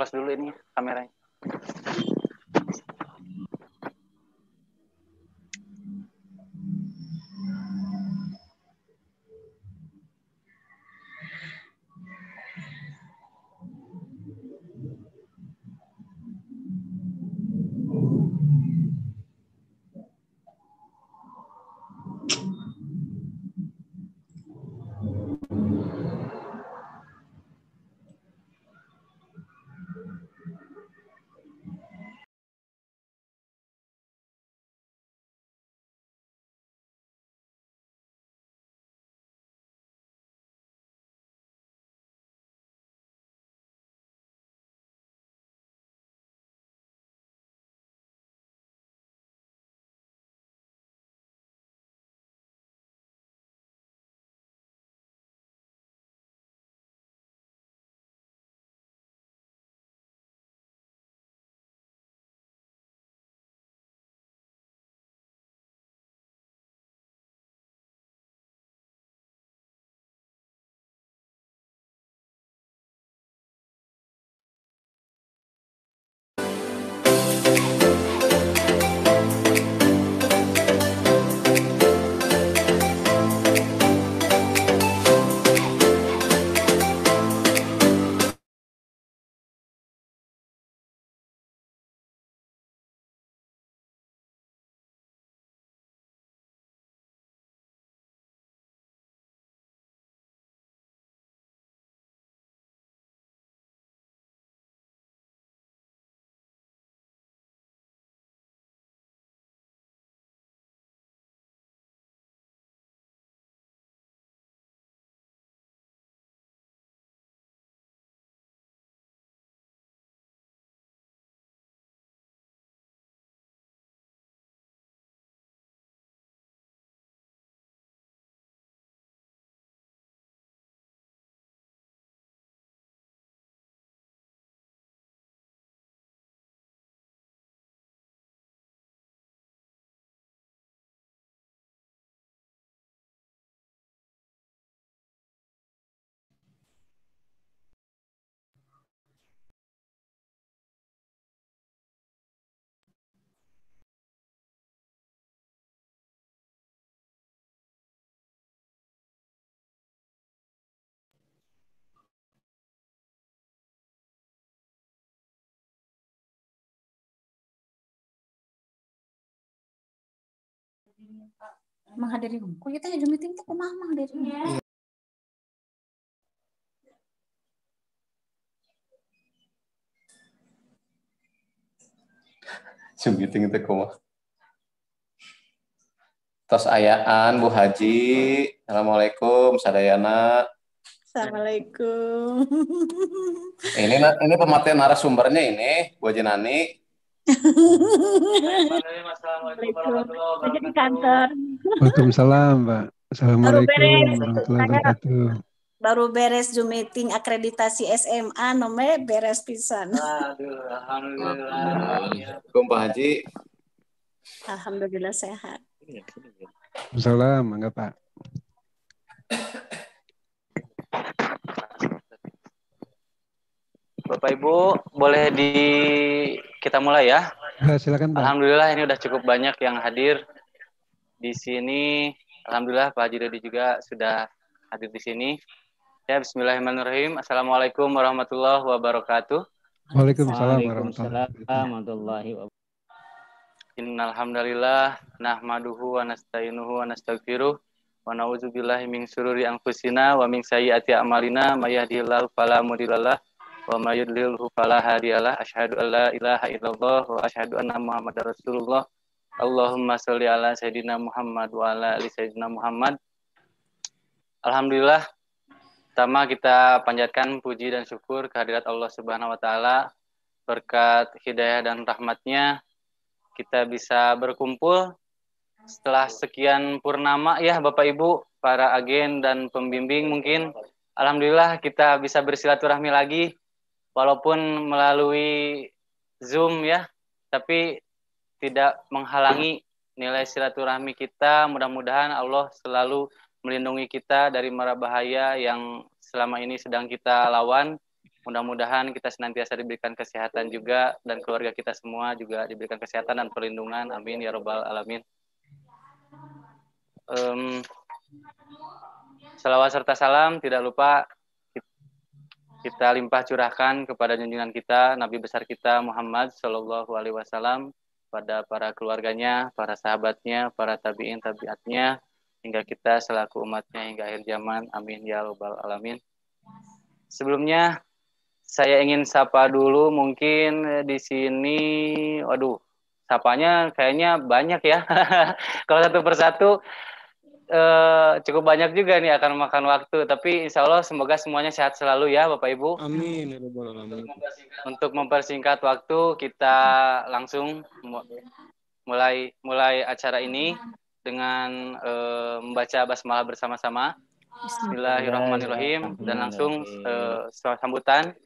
close dulu ini kameranya. Menghadiri kok kita Zoom meeting teh kumaha menghadiri. Zoom meeting teh kumaha. Tos ayaan Bu Haji. Assalamualaikum sadayana. Assalamualaikum. Ini pemateri narasumbernya ini Bu Haji Nani. Assalamualaikum warahmatullahi wabarakatuh. Di kantor. Waalaikumsalam, Mbak. Assalamualaikum warahmatullahi wabarakatuh. Baru beres Zoom meeting akreditasi SMA, nomor beres pisan. Aduh, alhamdulillah. Assalamualaikum Pak Haji. Alhamdulillah sehat. Waalaikumsalam, enggak Pak. Bapak Ibu, boleh kita mulai ya? Ya, silakan Pak. Alhamdulillah ini udah cukup banyak yang hadir di sini. Alhamdulillah Pak Haji Dodi juga sudah hadir di sini. Ya, bismillahirrahmanirrahim. Assalamualaikum warahmatullahi wabarakatuh. Waalaikumsalam warahmatullahi wabarakatuh. Innalhamdalillah nahmaduhu wa nasta'inuhu wa nastaghfiruh wa na'udzubillahi min syururi anfusina wa min sayyiati a'malina may yahdihillahu fala mudhillalah wa may yudlilhu fala hadiyalah. Asyhadu an la ilaha illallah wa asyhadu anna Muhammadar Rasulullah. Allahumma sholli ala sayidina Muhammad wa ala ali sayidina Muhammad. Alhamdulillah, pertama kita panjatkan puji dan syukur kehadirat Allah Subhanahu wa taala. Berkat hidayah dan rahmatnya kita bisa berkumpul setelah sekian purnama ya Bapak Ibu, para agen dan pembimbing mungkin. Alhamdulillah kita bisa bersilaturahmi lagi walaupun melalui Zoom ya, tapi tidak menghalangi nilai silaturahmi kita. Mudah-mudahan Allah selalu melindungi kita dari mara bahaya yang selama ini sedang kita lawan. Mudah-mudahan kita senantiasa diberikan kesehatan juga dan keluarga kita semua juga diberikan kesehatan dan perlindungan. Amin ya robbal alamin. Salawat serta salam tidak lupa kita limpah curahkan kepada junjungan kita, Nabi besar kita Muhammad Shallallahu Alaihi Wasallam, pada para keluarganya, para sahabatnya, para tabiin tabiatnya, hingga kita selaku umatnya hingga akhir zaman. Amin ya robbal alamin. Sebelumnya saya ingin sapa dulu, mungkin di sini, waduh, sapanya kayaknya banyak ya. Kalau satu persatu cukup banyak juga nih, akan makan waktu. Tapi insya Allah semoga semuanya sehat selalu ya Bapak Ibu. Amin. Untuk mempersingkat waktu, kita langsung mulai acara ini dengan membaca basmalah bersama-sama. Bismillahirrahmanirrahim. Dan langsung sambutan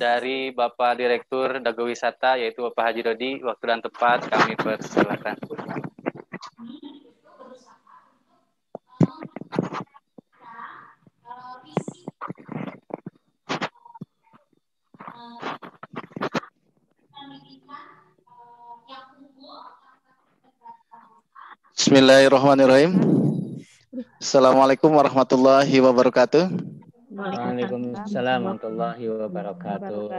dari Bapak Direktur Dago Wisata, yaitu Bapak Haji Dodi. Waktu dan tepat kami persilakan. Bismillahirrahmanirrahim. Assalamualaikum warahmatullahi wabarakatuh. Waalaikumsalam warahmatullahi wabarakatuh.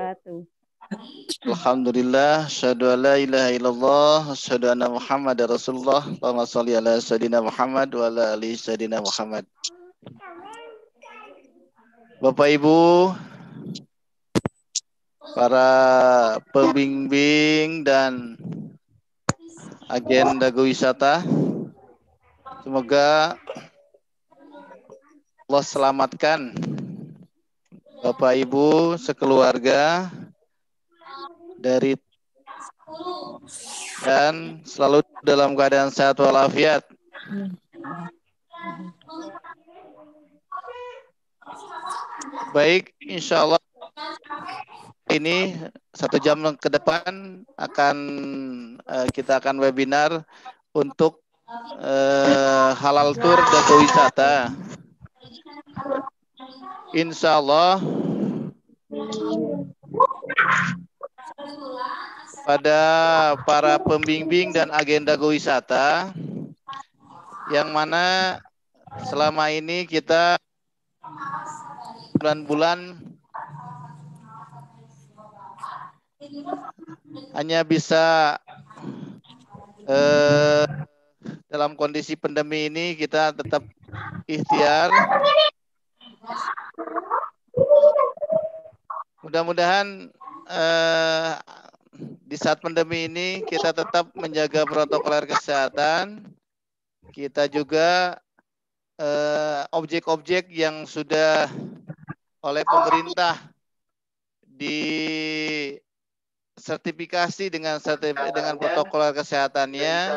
Alhamdulillah, syahadu an la ilaha illallah, syahadu anna Muhammadar Rasulullah. Allahumma shalli ala sayyidina Muhammad wa ala ali sayyidina Muhammad. Bapak Ibu, para pembimbing dan agen Dago Wisata, semoga Allah selamatkan Bapak Ibu sekeluarga dari dan selalu dalam keadaan sehat walafiat. Baik, insya Allah ini 1 jam ke depan kita akan webinar untuk halal tour Dago Wisata. Insya Allah pada para pembimbing dan agen Dago Wisata yang mana selama ini kita bulan-bulan hanya bisa dalam kondisi pandemi ini kita tetap ikhtiar. Mudah-mudahan di saat pandemi ini kita tetap menjaga protokol kesehatan. Kita juga objek-objek yang sudah oleh pemerintah disertifikasi dengan protokol kesehatannya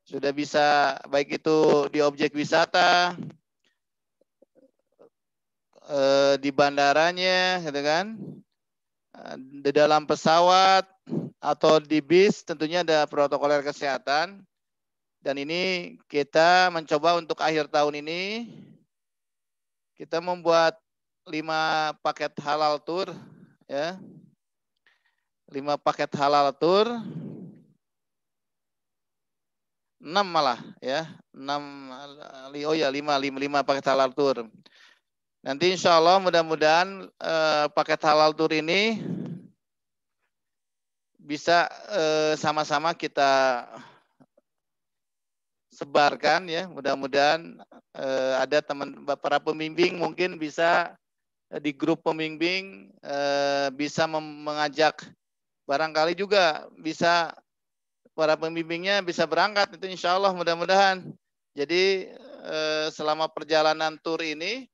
sudah bisa, baik itu di objek wisata, di bandaranya, gitu kan, di dalam pesawat atau di bis, tentunya ada protokol kesehatan. Dan ini kita mencoba untuk akhir tahun ini kita membuat 5 paket halal tour, ya, 5 paket halal tour, 6 malah, ya, 5 paket halal tour. Nanti insya Allah mudah-mudahan paket halal tour ini bisa sama-sama kita sebarkan, ya. Mudah-mudahan ada para pembimbing mungkin bisa di grup pembimbing bisa mengajak, barangkali juga bisa para pembimbingnya bisa berangkat, itu insya Allah mudah-mudahan. Jadi selama perjalanan tur ini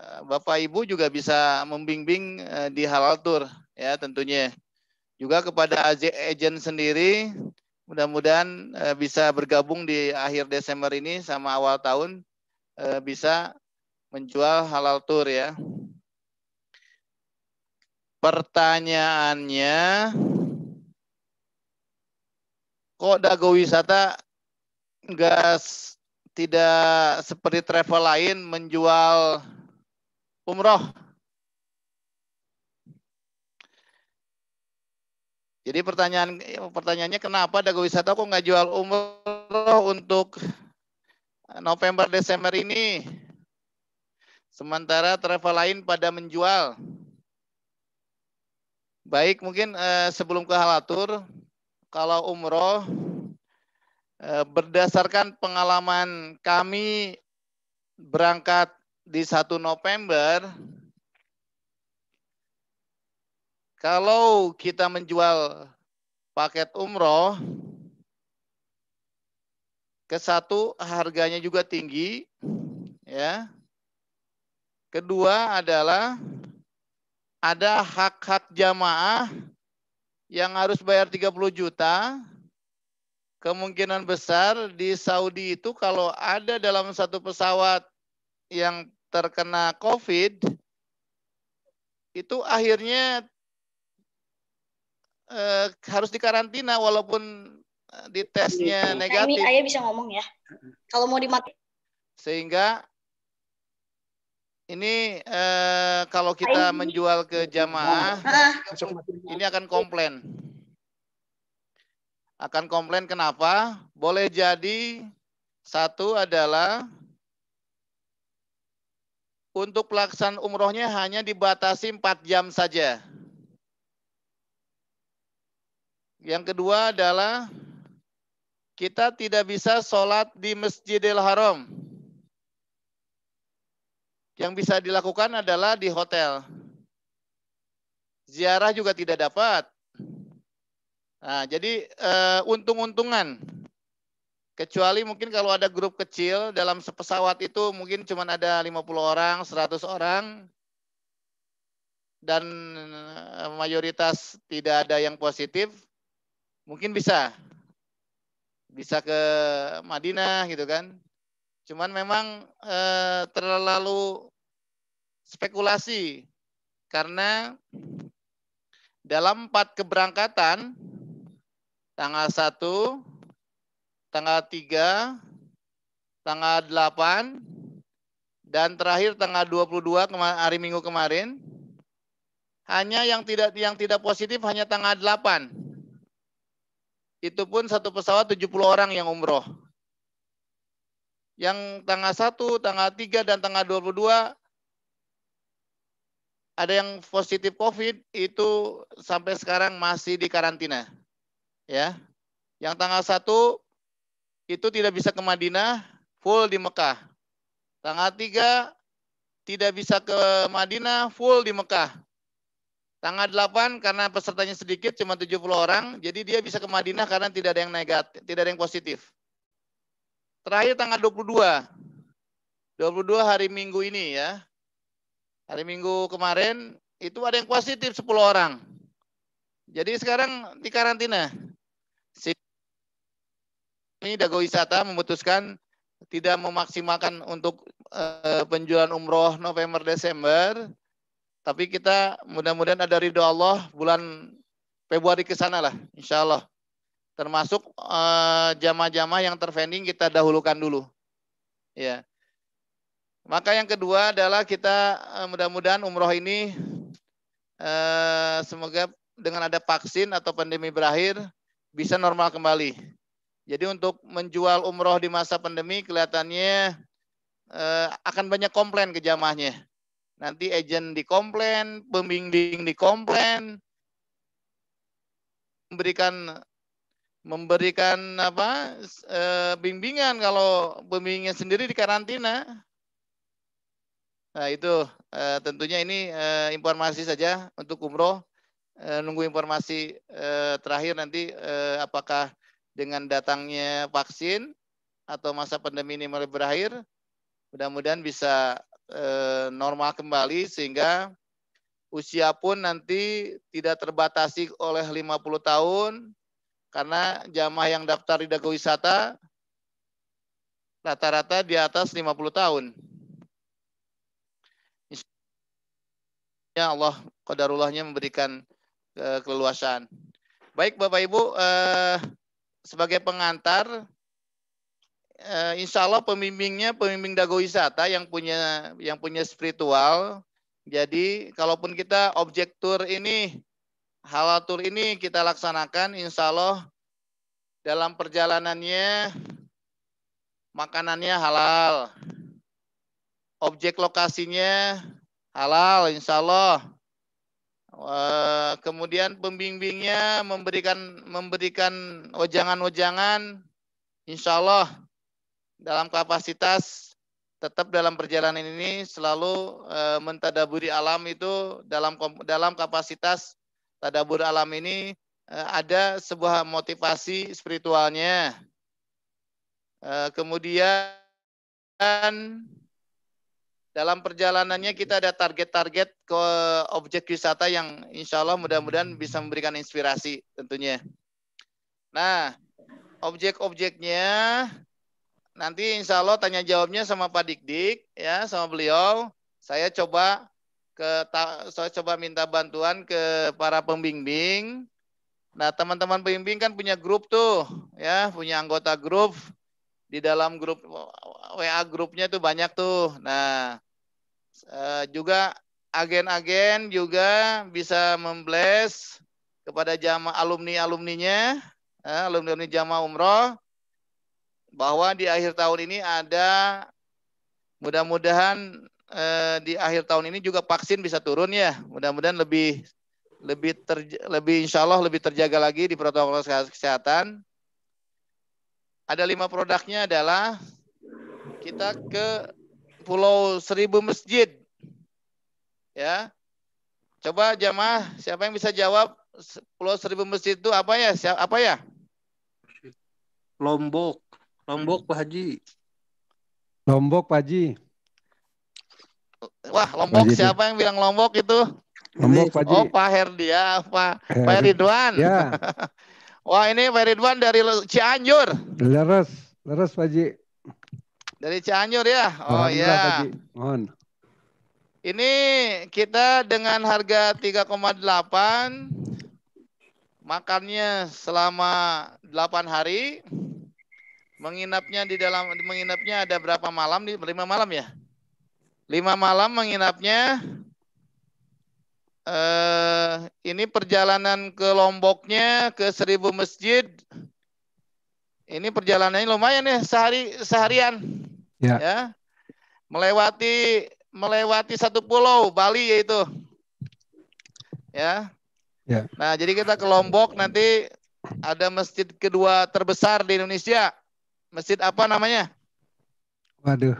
Bapak Ibu juga bisa membimbing di halal tour, ya, tentunya. Juga kepada agen sendiri, mudah-mudahan bisa bergabung di akhir Desember ini sama awal tahun, bisa menjual halal tour, ya. Pertanyaannya, kok Dago Wisata tidak seperti travel lain menjual umroh? Jadi pertanyaannya kenapa Dago Wisata kok nggak jual umroh untuk November Desember ini? Sementara travel lain pada menjual. Baik, mungkin sebelum ke halatur, kalau umroh berdasarkan pengalaman kami berangkat di 1 November, kalau kita menjual paket umroh, ke satu harganya juga tinggi, ya. Kedua adalah ada hak-hak jamaah yang harus bayar 30 juta. Kemungkinan besar di Saudi itu kalau ada dalam satu pesawat yang terkena COVID, itu akhirnya harus dikarantina walaupun di tesnya negatif. Nah, ini Ayah bisa ngomong ya. Kalau mau dimati. Sehingga ini kalau kita menjual ke jamaah, ini akan komplain. Akan komplain kenapa? Boleh jadi satu adalah untuk pelaksanaan umrohnya hanya dibatasi 4 jam saja. Yang kedua adalah kita tidak bisa sholat di Masjidil Haram. Yang bisa dilakukan adalah di hotel. Ziarah juga tidak dapat. Nah, jadi untung-untungan. Kecuali mungkin kalau ada grup kecil dalam sepesawat itu mungkin cuma ada 50 orang, 100 orang. Dan mayoritas tidak ada yang positif. Mungkin bisa ke Madinah gitu kan. Cuman memang terlalu spekulasi karena dalam 4 keberangkatan tanggal 1, tanggal 3, tanggal 8 dan terakhir tanggal 22 hari Minggu kemarin hanya yang tidak positif hanya tanggal 8. Itu pun satu pesawat 70 orang yang umroh. Yang tanggal 1, tanggal 3, dan tanggal 22 ada yang positif COVID itu sampai sekarang masih di karantina. Ya. Yang tanggal 1 itu tidak bisa ke Madinah, full di Mekah. Tanggal 3 tidak bisa ke Madinah, full di Mekah. Tanggal 8 karena pesertanya sedikit cuma 70 orang, jadi dia bisa ke Madinah karena tidak ada yang negatif, tidak ada yang positif. Terakhir tanggal 22 hari Minggu ini ya. Hari Minggu kemarin itu ada yang positif 10 orang. Jadi sekarang di karantina. Ini Dago Wisata memutuskan tidak memaksimalkan untuk penjualan umroh November Desember. Tapi kita mudah-mudahan ada ridho Allah bulan Februari ke sana lah, insya Allah. Termasuk jamaah-jamaah yang terpending kita dahulukan dulu. Ya. Maka yang kedua adalah kita mudah-mudahan umroh ini semoga dengan ada vaksin atau pandemi berakhir bisa normal kembali. Jadi untuk menjual umroh di masa pandemi kelihatannya akan banyak komplain ke jamaahnya. Nanti agen dikomplain, pembimbing dikomplain, memberikan bimbingan kalau pembimbingnya sendiri di karantina. Nah itu tentunya ini informasi saja untuk umroh. Nunggu informasi terakhir nanti apakah dengan datangnya vaksin atau masa pandemi ini mulai berakhir, mudah-mudahan bisa normal kembali sehingga usia pun nanti tidak terbatasi oleh 50 tahun karena jamaah yang daftar di Dago Wisata rata-rata di atas 50 tahun. Ya Allah, qadarullahnya memberikan keleluasaan. Baik Bapak Ibu, sebagai pengantar insya Allah pembimbingnya pembimbing Dago Wisata yang punya spiritual. Jadi kalaupun kita objek tur ini halatul ini kita laksanakan, insya Allah dalam perjalanannya makanannya halal, objek lokasinya halal, insya Allah. Kemudian pembimbingnya memberikan wejangan-wejangan, insya Allah dalam kapasitas tetap dalam perjalanan ini selalu mentadaburi alam itu dalam kapasitas tadabur alam ini ada sebuah motivasi spiritualnya. Kemudian dalam perjalanannya kita ada target-target ke objek wisata yang insya Allah mudah-mudahan bisa memberikan inspirasi tentunya. Nah, objek-objeknya nanti insya Allah tanya jawabnya sama Pak Dik-Dik ya, sama beliau. Saya coba minta bantuan ke para pembimbing. Nah, teman-teman pembimbing kan punya grup tuh, ya, punya anggota grup. Di dalam grup WA grupnya tuh banyak tuh. Nah, juga agen-agen juga bisa membless kepada jamaah alumni-alumninya, alumni jamaah umroh, bahwa di akhir tahun ini ada, mudah-mudahan di akhir tahun ini juga vaksin bisa turun ya. Mudah-mudahan lebih insya Allah lebih terjaga lagi di protokol kesehatan. Ada 5 produknya adalah kita ke Pulau Seribu Masjid. Ya. Coba jamaah, siapa yang bisa jawab Pulau Seribu Masjid itu apa ya? Apa ya? Lombok. Lombok Pak Haji. Lombok Pak Haji. Wah, Lombok, siapa yang bilang Lombok itu? Lombok Pak Haji. Oh, Pak Herdi ya, Pak Ridwan. Ya. Wah, ini Pak Ridwan dari Cianjur. Leres Pak Haji. Dari Cianjur ya? Oh ya. Pak Haji. Mohon. Ini kita dengan harga 3,8, makannya selama 8 hari, menginapnya ada berapa malam? 5 malam ya? 5 malam menginapnya. Ini perjalanan ke Lomboknya, ke Seribu Masjid. Ini perjalanannya lumayan ya, seharian. Ya. Melewati satu pulau, Bali yaitu. Ya. Nah, jadi kita ke Lombok nanti ada masjid kedua terbesar di Indonesia. Masjid apa namanya? Waduh.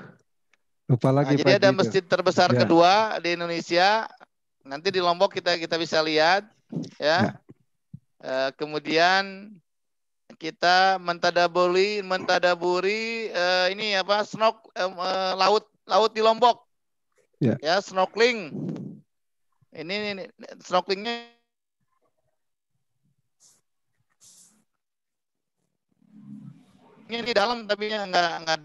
Lupa lagi Jadi ada masjid terbesar kedua di Indonesia. Nanti di Lombok kita bisa lihat ya. Kemudian kita mentadaburi ini apa? Laut di Lombok. Ya, snorkeling. Ini snorkelingnya ini di dalam tapi enggak.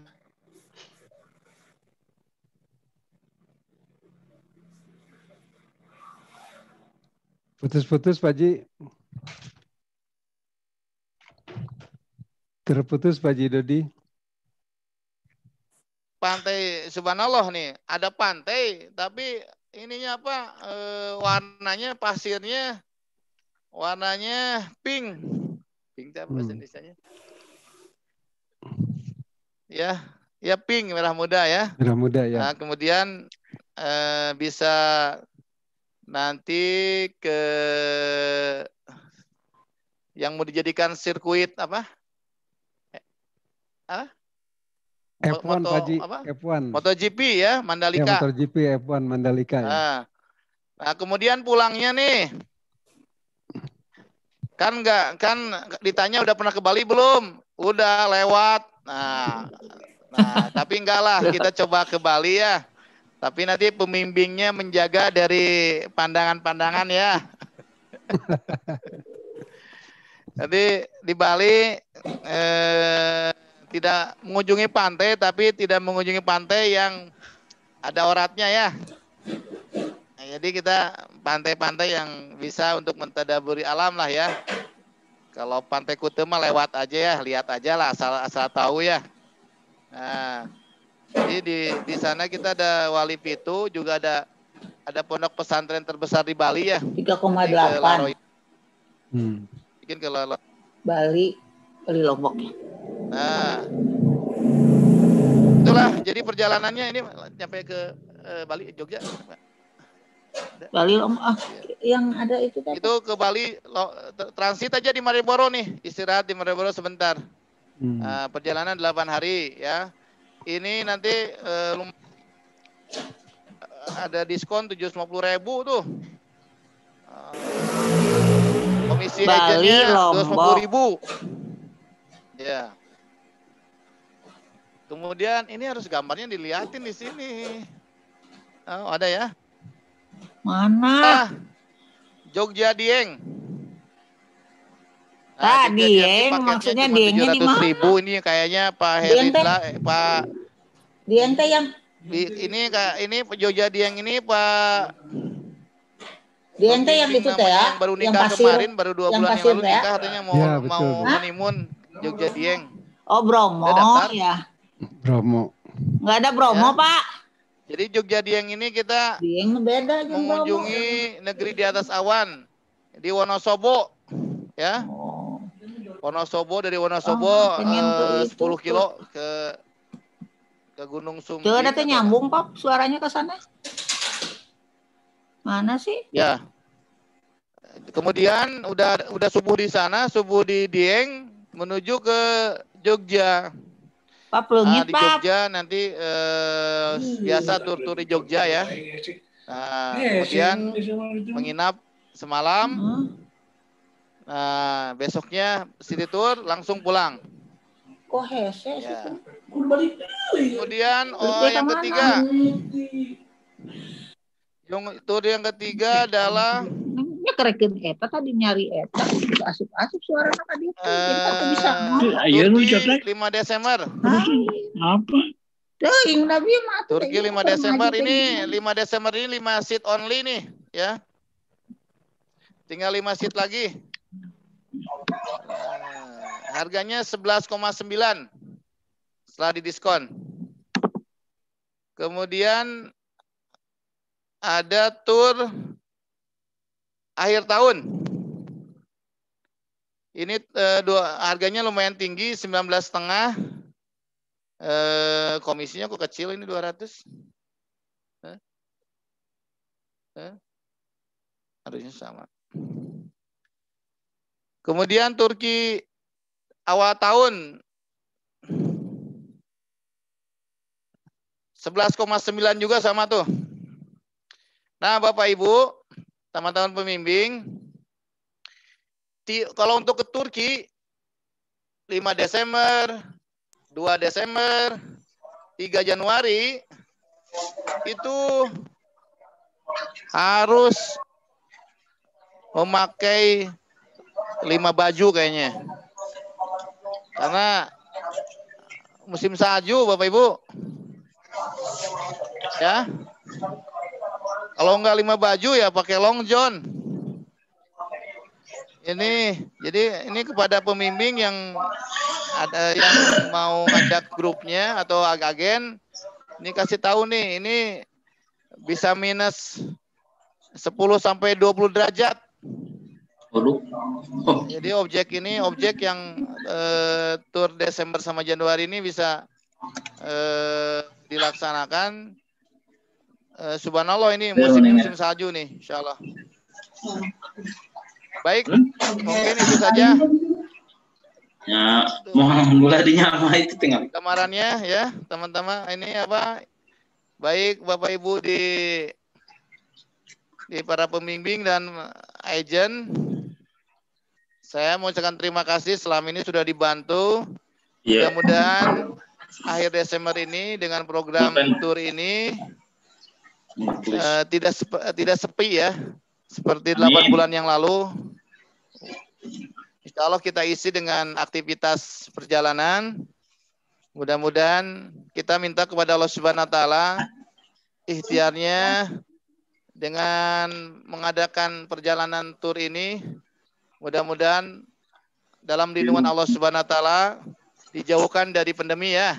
Putus-putus Pak Haji. Terputus Pak Haji Dodi. Pantai subhanallah nih, ada pantai tapi ininya apa? Warnanya pasirnya warnanya pink. Pink apa bahasa Indonesianya? Ya pink, merah muda ya. Merah muda ya. Nah, kemudian bisa nanti ke yang mau dijadikan sirkuit apa? F1 Pak Haji, F1. MotoGP ya, Mandalika. Ya, MotoGP F1 Mandalika. Nah, kemudian pulangnya nih. Kan ditanya udah pernah ke Bali belum? Udah lewat. Nah, tapi enggak lah, kita coba ke Bali ya. Tapi nanti pembimbingnya menjaga dari pandangan-pandangan ya. Nanti di Bali tidak mengunjungi pantai, tapi tidak mengunjungi pantai yang ada oratnya ya. Nah, jadi kita pantai-pantai yang bisa untuk mentadaburi alam lah ya. Kalau Pantai Kute mah lewat aja ya, lihat aja lah, asal tahu ya. Nah, jadi di sana kita ada Wali Pitu, juga ada pondok pesantren terbesar di Bali ya. 3,8. Bikin ke Bali Lombok. Nah, itulah. Jadi perjalanannya ini sampai ke Bali, Jogja. Bali Lombok. Yang ada itu tadi. Itu ke Bali, transit aja di Malioboro nih, istirahat di Malioboro sebentar. Perjalanan 8 hari ya. Ini nanti ada diskon 750.000 tuh. Komisi agennya 250.000. Ya. Kemudian ini harus gambarnya dilihatin di sini. Oh, ada ya? Mana? Jogja Dieng. Nah, Dieng maksudnya Diengnya di mana? 700.000 ini kayaknya Pak Herindra, Pak Dieng teh yang ini Jogja Dieng ini Pak Dieng teh yang itu teh ya, yang baru nikah kemarin, baru 2 bulan yang lalu nikah, katanya mau honeymoon Jogja Dieng. Oh, Bromo ya. Bromo. Nggak ada Bromo, ya. Pak. Jadi Jogja Dieng ini kita beda mengunjungi negeri di atas awan di Wonosobo, ya. Wonosobo, dari Wonosobo 10 kilo ke Gunung Sumbing. Coba ada nyambung, Pak, suaranya ke sana. Mana sih? Ya. Kemudian udah subuh di sana, subuh di Dieng menuju ke Jogja. Pak Pelungit, di Jogja nanti biasa tur-tur di Jogja ya. Nah, kemudian menginap semalam. Nah, besoknya city tour langsung pulang. Kok hese sih? Ya. Kemudian yang ketiga. Tour yang ketiga adalah kerekin eta tadi nyari eta asup-asup suaranya tadi. Jadi aku bisa. Turki 5 Desember. Apa? Teuing Nabi mah. Turki 5 Desember ini 5 Desember ini 5 seat only nih, ya. Tinggal 5 seat lagi. Harganya 11,9 setelah didiskon. Kemudian ada tur akhir tahun. Ini harganya lumayan tinggi, 19,5. Komisinya kok kecil ini 200. Harusnya sama. Kemudian Turki awal tahun 11,9 juga sama tuh. Nah, Bapak Ibu, teman-teman pembimbing, kalau untuk ke Turki 5 Desember, 2 Desember, 3 Januari itu harus memakai 5 baju kayaknya. Karena musim salju, Bapak Ibu. Ya. Kalau enggak 5 baju ya pakai long john. Jadi ini kepada pembimbing yang ada yang mau ngajak grupnya atau agen, ini kasih tahu nih, ini bisa minus 10 sampai 20 derajat. Jadi objek yang tur Desember sama Januari ini bisa dilaksanakan. Subhanallah, ini musim salju nih, insyaallah. Baik, mungkin itu saja. Ya, mulai dinyama itu tinggal. Kamarannya ya, teman-teman. Ini apa? Baik Bapak Ibu di para pembimbing dan agen. Saya mau ucapkan terima kasih selama ini sudah dibantu. Mudah-mudahan akhir Desember ini dengan program tur ini tidak sepi ya, seperti 8 bulan yang lalu. Insya Allah kita isi dengan aktivitas perjalanan. Mudah-mudahan kita minta kepada Allah Subhanahu Wa Taala ikhtiarnya dengan mengadakan perjalanan tur ini. Mudah-mudahan dalam lindungan Allah Subhanahu Wa Taala dijauhkan dari pandemi ya.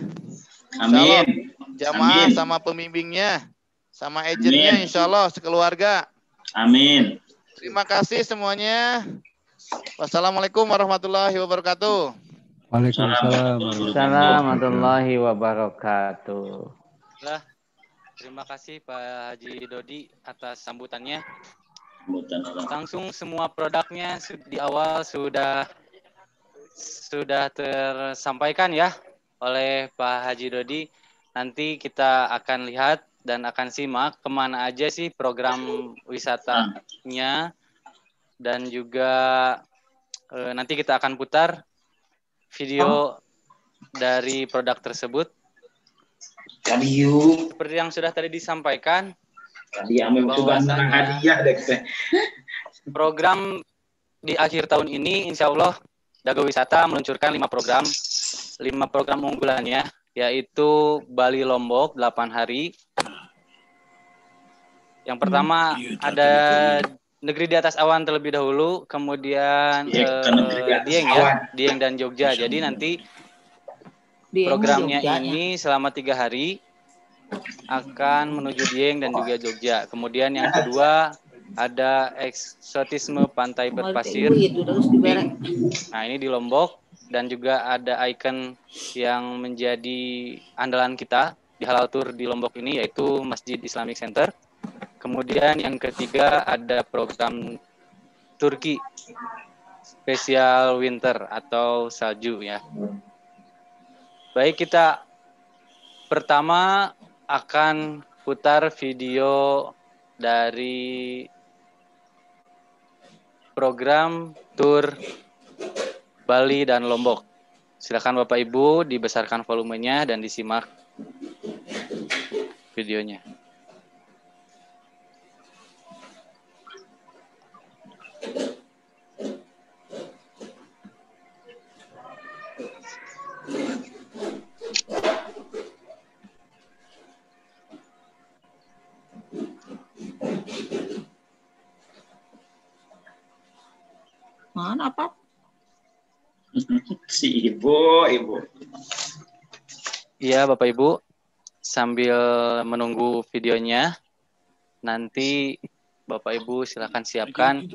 Insya Allah jamaah sama pembimbingnya, sama agennya, insya Allah sekeluarga. Amin. Terima kasih semuanya. Wassalamualaikum warahmatullahi wabarakatuh. Waalaikumsalam warahmatullahi wabarakatuh. Terima kasih Pak Haji Dodi atas sambutannya. Langsung semua produknya di awal sudah tersampaikan ya oleh Pak Haji Dodi. Nanti kita akan lihat dan akan simak kemana aja sih program wisatanya, dan juga nanti kita akan putar video dari produk tersebut. Seperti yang sudah tadi disampaikan, program di akhir tahun ini insya Allah Dago Wisata meluncurkan 5 program unggulannya, yaitu Bali Lombok 8 hari. Yang pertama ada Negeri di Atas Awan terlebih dahulu, kemudian Dieng dan Jogja. Jadi nanti programnya ini selama 3 hari akan menuju Dieng dan juga Jogja. Kemudian yang kedua ada eksotisme pantai berpasir. Nah, ini di Lombok, dan juga ada ikon yang menjadi andalan kita di halal tour di Lombok ini, yaitu Masjid Islamic Center. Kemudian yang ketiga ada program Turki spesial winter atau salju ya. Baik, kita pertama akan putar video dari program tur Bali dan Lombok. Silakan Bapak Ibu dibesarkan volumenya dan disimak videonya. Mana Pak? Si ibu. Iya Bapak Ibu, sambil menunggu videonya, nanti Bapak Ibu silakan siapkan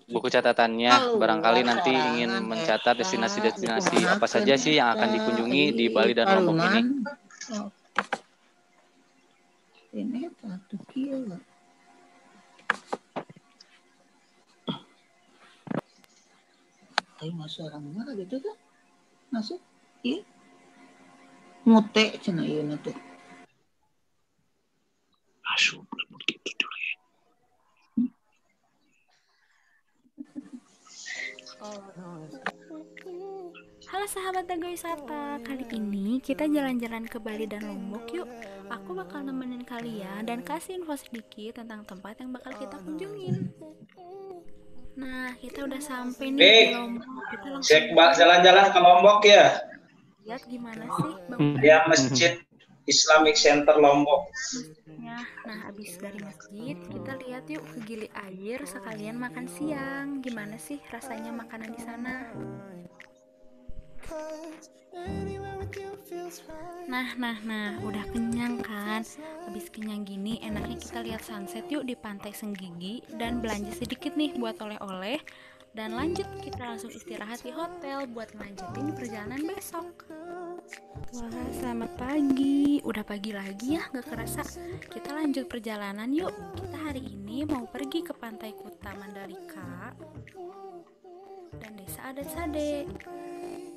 buku catatannya. Barangkali nanti ingin mencatat destinasi-destinasi apa saja sih yang akan dikunjungi di Bali dan Lombok ini. Ini satu kilo. Ayo masuk orang mana gitu kan? Masuk? Iya. Mute cina iya nanti. Masuk gitu dulu ya. Halo sahabat Dago Wisata, kali ini kita jalan-jalan ke Bali dan Lombok yuk. Aku bakal nemenin kalian dan kasih info sedikit tentang tempat yang bakal kita kunjungin. Nah, kita udah sampai nih di Lombok. Kita langsung jalan-jalan ke Lombok ya. Lihat gimana sih Bang? Ya, Masjid Islamic Center Lombok. Nah, habis dari masjid, kita lihat yuk ke Gili Air sekalian makan siang. Gimana sih rasanya makanan di sana? Nah, udah kenyang kan? Habis kenyang gini, enaknya kita lihat sunset yuk di Pantai Senggigi dan belanja sedikit nih buat oleh-oleh. Dan lanjut kita langsung istirahat di hotel buat melanjutin perjalanan besok. Wah, selamat pagi. Udah pagi lagi ya, gak kerasa. Kita lanjut perjalanan yuk. Kita hari ini mau pergi ke Pantai Kuta Mandalika dan Desa Adat Sade.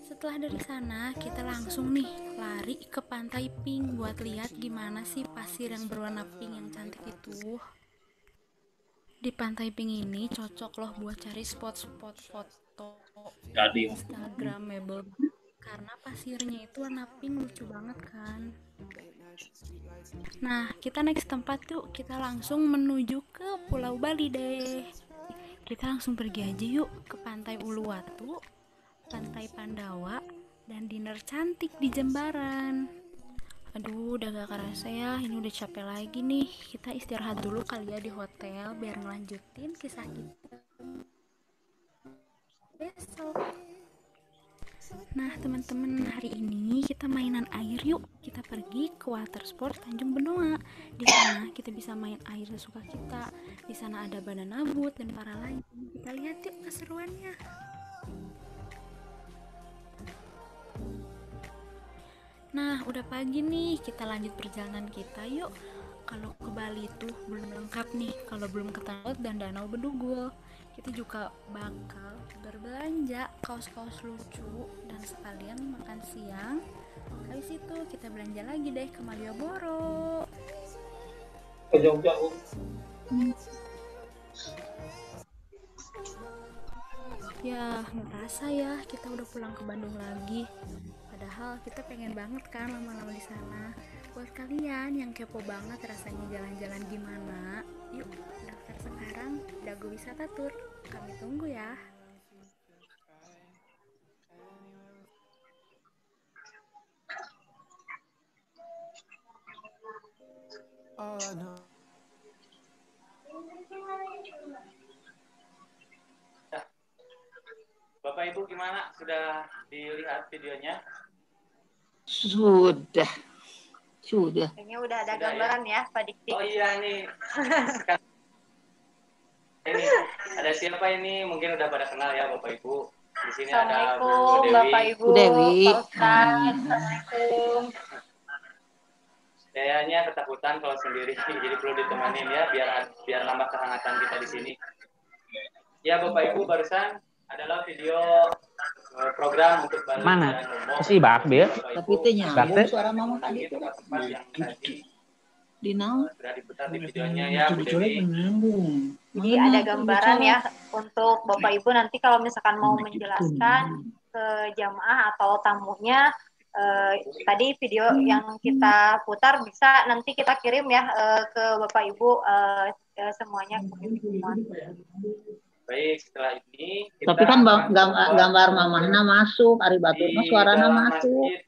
Setelah dari sana, kita langsung nih lari ke Pantai Pink buat lihat gimana sih pasir yang berwarna pink yang cantik itu. Di Pantai Pink ini cocok loh buat cari spot-spot foto Instagramable karena pasirnya itu warna pink, lucu banget kan. Nah, kita next tempat tuh, kita langsung menuju ke Pulau Bali deh. Kita langsung pergi aja yuk ke Pantai Uluwatu, Pantai Pandawa, dan dinner cantik di Jembaran. Aduh, udah gak kerasa ya, ini udah capek lagi nih. Kita istirahat dulu kali ya di hotel biar ngelanjutin kisah kita besok. Nah, teman-teman, hari ini kita mainan air yuk. Kita pergi ke water sport Tanjung Benoa. Di sana kita bisa main air sesuka kita. Di sana ada banana boat dan para lain. Kita lihat yuk keseruannya. Nah, udah pagi nih. Kita lanjut perjalanan kita yuk. Kalau ke Bali tuh belum lengkap nih kalau belum ke Laut dan Danau Bedugul. Kita juga bakal berbelanja kaos-kaos lucu dan sekalian makan siang. Habis itu kita belanja lagi deh ke Malioboro. Jauh-jauh. Ya, ngerasa ya kita udah pulang ke Bandung lagi. Padahal kita pengen banget kan lama-lama di sana. Buat kalian yang kepo banget rasanya jalan-jalan gimana, yuk daftar sekarang Dago Wisata Tour. Kami tunggu ya. Bapak Ibu gimana? Sudah dilihat videonya? Sudah. Kayaknya udah ada gambaran ya, Pak Dikti. Oh iya nih. Ini ada siapa ini? Mungkin udah pada kenal ya Bapak Ibu. Di sini ada Bu Dewi. Bapak Ibu, Dewi. Pak Ustadz. Assalamualaikum. Kayaknya ketakutan kalau sendiri, jadi perlu ditemenin ya biar nambah kehangatan kita di sini. Ya Bapak Ibu, barusan adalah video program untuk Bali Mana? dan Lombok. Si Bakbil. Tapi itu nyambung suara mama tadi itu. Tempat yang tadi Di naon? sudah diputar di videonya ya Bu Dewi. Jadi ada gambaran ya untuk Bapak Ibu nanti kalau misalkan mau menjelaskan ke jamaah atau tamunya, tadi video yang kita putar bisa nanti kita kirim ya ke Bapak Ibu semuanya. Baik, setelah ini kita Tapi kan akan gambar mamahna masuk, Ari Batur mah suarana dalam masuk. masjid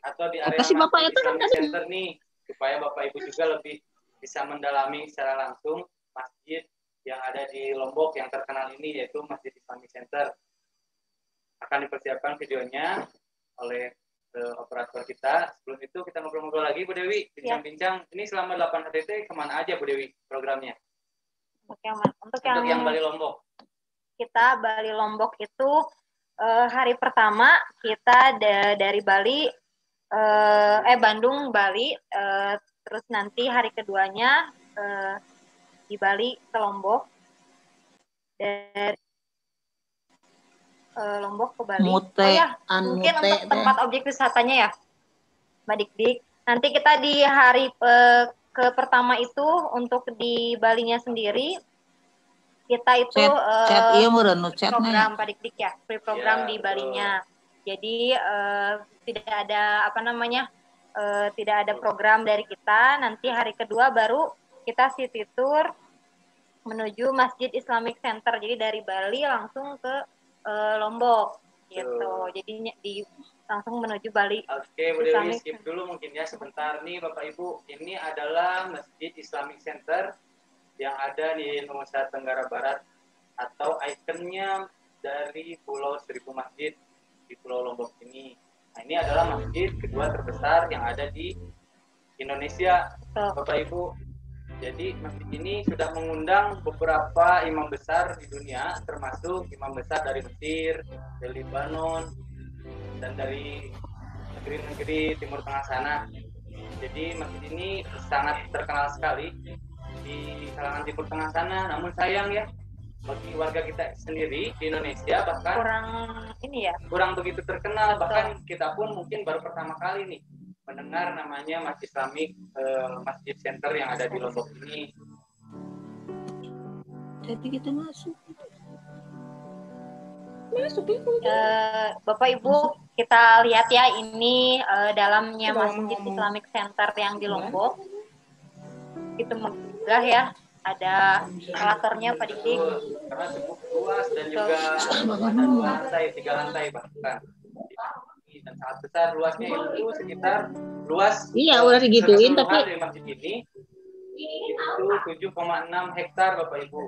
atau di area Kasih Bapak Masjid itu kan Islamic tadi. Center nih, supaya Bapak Ibu juga lebih bisa mendalami secara langsung masjid yang ada di Lombok yang terkenal ini, yaitu Masjid Islamic Center. Akan dipersiapkan videonya oleh operator kita. Sebelum itu kita ngobrol-ngobrol lagi Bu Dewi, bincang-bincang. Ini selama 8 hari itu kemana aja Bu Dewi programnya? Untuk yang Bali Lombok. Kita Bali Lombok itu hari pertama kita dari Bali Bandung Bali, terus nanti hari keduanya di Bali ke Lombok, dari Lombok ke Bali. Mungkin untuk tempat objek wisatanya ya Mbak Dik. Nanti kita di hari ke pertama itu untuk di Balinya sendiri kita itu program Pak Dik ya, free program di Balinya. Jadi tidak ada tidak ada program dari kita. Nanti hari kedua baru kita city tour menuju Masjid Islamic Center. Jadi dari Bali langsung ke Lombok gitu. Jadi langsung menuju Bali. Oke, Bu Dewi skip dulu mungkin ya sebentar nih Bapak Ibu. Ini adalah Masjid Islamic Center yang ada di Nusa Tenggara Barat atau ikonnya dari Pulau Seribu Masjid di Pulau Lombok ini. Nah, ini adalah masjid kedua terbesar yang ada di Indonesia, Bapak Ibu. Jadi masjid ini sudah mengundang beberapa imam besar di dunia, termasuk imam besar dari Mesir, dari Lebanon, dan dari negeri-negeri Timur Tengah sana. Jadi masjid ini sangat terkenal sekali di kalangan Timur Tengah sana. Namun sayang ya, bagi warga kita sendiri di Indonesia bahkan kurang begitu terkenal. Bahkan kita pun mungkin baru pertama kali nih mendengar namanya Masjid Islamic Masjid Center yang ada di Lombok ini. Jadi kita masuk. Bapak Ibu, kita lihat ya ini dalamnya Masjid Islamic Center yang di Lombok. Itu megah ya. Ada eskalatornya Pak Dik. Karena cukup luas dan juga ada 3 lantai bahkan. Dan sangat besar luasnya, itu sekitar luas. Iya, udah digituin tapi dari masjid ini itu 7,6 hektar Bapak Ibu.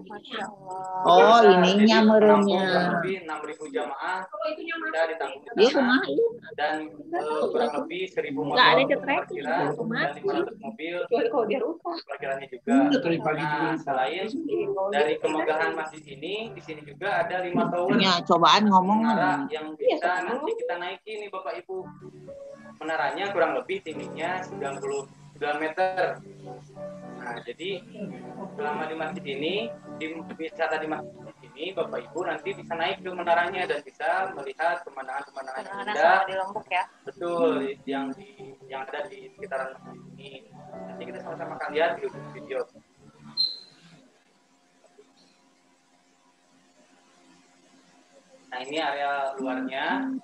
Oh, Jadi ininya menampung merenya. kurang lebih 6.000 jamaah bisa ditanggung di Dia sana kumaha ieu? dan kurang lebih 1.000 motor Nggak ada cekrek. parkiran dan 500 mobil parkirannya juga. Nah, selain dari kemegahan masjid ini, di sini juga ada 5 tower Ya, cobaan ngomong menara yang bisa nanti kita naiki nih Bapak Ibu. Menaranya kurang lebih tingginya 99 meter. Nah, jadi selama di masjid ini, di wisata di masjid ini, Bapak Ibu nanti bisa naik ke menaranya dan bisa melihat pemandangan-pemandangan yang indah. Di Lombok ya. Betul, yang ada di sekitaran masjid ini. Nanti kita sama-sama akan lihat di video. Nah, ini area luarnya.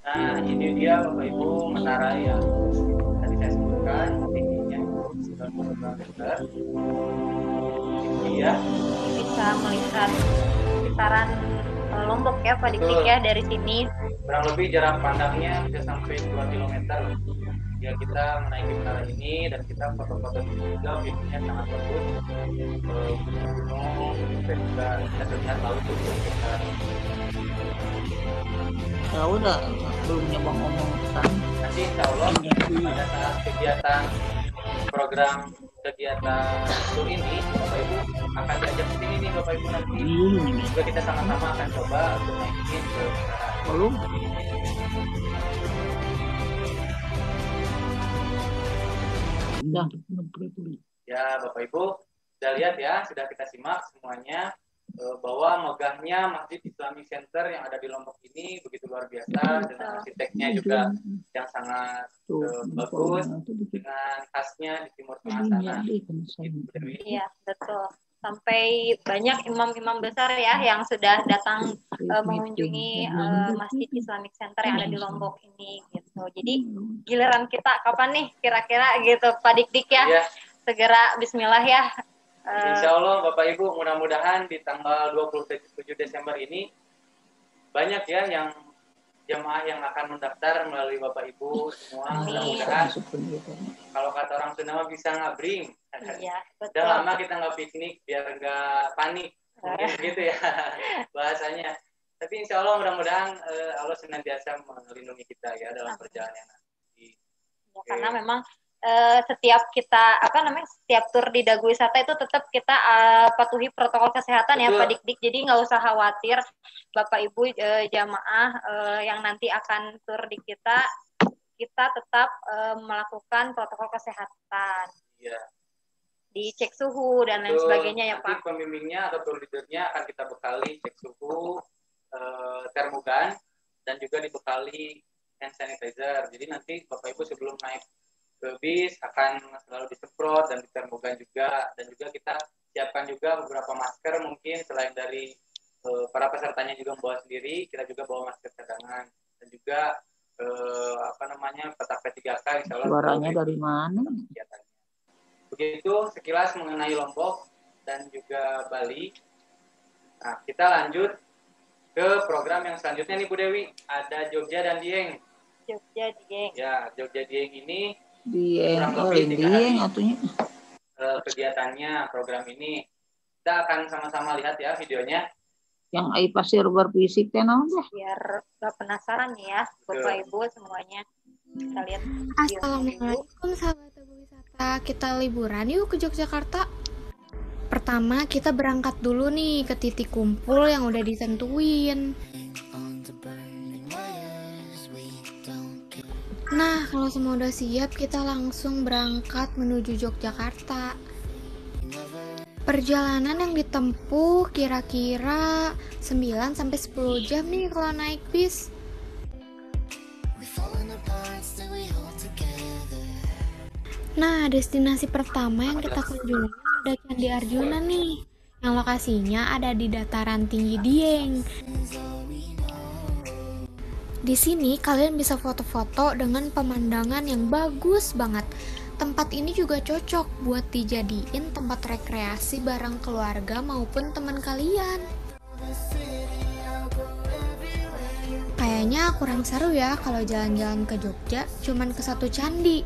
Nah, ini dia Bapak Ibu menara yang tadi saya sebutkan, tingginya 92 meter. Ini dia. Bisa melihat sekitaran Lombok ya Pak Dik ya dari sini. Kurang lebih jarak pandangnya bisa sampai 2 km. Ya, kita menaiki menara ini dan kita foto-foto juga, view-nya sangat bagus. Gunung dan juga kita terlihat laut di sekitar. Ya udah, belum nyoba ngomong kan. Nanti insya Allah pada saat kegiatan program kegiatan tour ini, Bapak Ibu akan diajak ke sini nih Bapak Ibu nanti. Juga kita sama-sama akan coba untuk naikin ke belum. Ya Bapak Ibu, sudah lihat ya, sudah kita simak semuanya bahwa megahnya Masjid Islamic Center yang ada di Lombok ini begitu luar biasa, dengan arsiteknya juga yang sangat bagus, dengan khasnya di Timur Tengah sana. Iya, betul. Sampai banyak imam-imam besar ya yang sudah datang mengunjungi Masjid Islamic Center yang ada di Lombok ini gitu. Jadi giliran kita kapan nih kira-kira gitu Pak Dik ya? Iya. Segera bismillah ya. Insya Allah Bapak Ibu, mudah-mudahan di tanggal 27 Desember ini banyak ya yang jamaah yang akan mendaftar melalui Bapak Ibu semua. Mudah-mudahan kalau kata orang Sunda bisa ngabring. Iya, betul. Udah lama kita nggak piknik biar nggak panik, mungkin gitu ya bahasanya. Tapi insya Allah mudah-mudahan Allah senantiasa melindungi kita ya dalam perjalanan nanti. Ya, karena memang setiap kita setiap tur di Dagu Wisata itu tetap kita patuhi protokol kesehatan. Betul. Ya Pak Dik. Jadi nggak usah khawatir Bapak Ibu jamaah yang nanti akan tur di kita tetap melakukan protokol kesehatan. Iya. Dicek suhu dan lain sebagainya ya Pak. Nanti pembimbingnya atau tour leadernya akan kita bekali cek suhu, termogan, dan juga dibekali hand sanitizer. Jadi nanti Bapak Ibu sebelum naik ke bis akan selalu disemprot dan ditermogan juga, dan juga kita siapkan juga beberapa masker, mungkin selain dari para pesertanya juga membawa sendiri, kita juga bawa masker cadangan dan juga peta P3K insya Allah. Suaranya dari mana? Begitu sekilas mengenai Lombok dan juga Bali. Nah, kita lanjut ke program yang selanjutnya nih Bu Dewi, ada Jogja dan Dieng. Jogja Dieng. Ya, Jogja Dieng ini Dieng, kegiatannya program ini. Kita akan sama-sama lihat ya videonya. Yang pasir berfisik teh naon teh? Biar gak penasaran nih ya Bapak Ibu semuanya. Kita lihat. Assalamualaikum sahabat Dagu Wisata. Kita liburan yuk ke Yogyakarta. Pertama kita berangkat dulu nih ke titik kumpul yang udah ditentuin. Nah, kalau semua udah siap, kita langsung berangkat menuju Yogyakarta. Perjalanan yang ditempuh kira-kira 9 sampai 10 jam nih kalau naik bis. Nah, destinasi pertama yang kita kunjungi ada Candi Arjuna nih, yang lokasinya ada di dataran tinggi Dieng. Di sini kalian bisa foto-foto dengan pemandangan yang bagus banget. Tempat ini juga cocok buat dijadiin tempat rekreasi bareng keluarga maupun teman kalian. Kayaknya kurang seru ya kalau jalan-jalan ke Jogja cuman ke satu candi.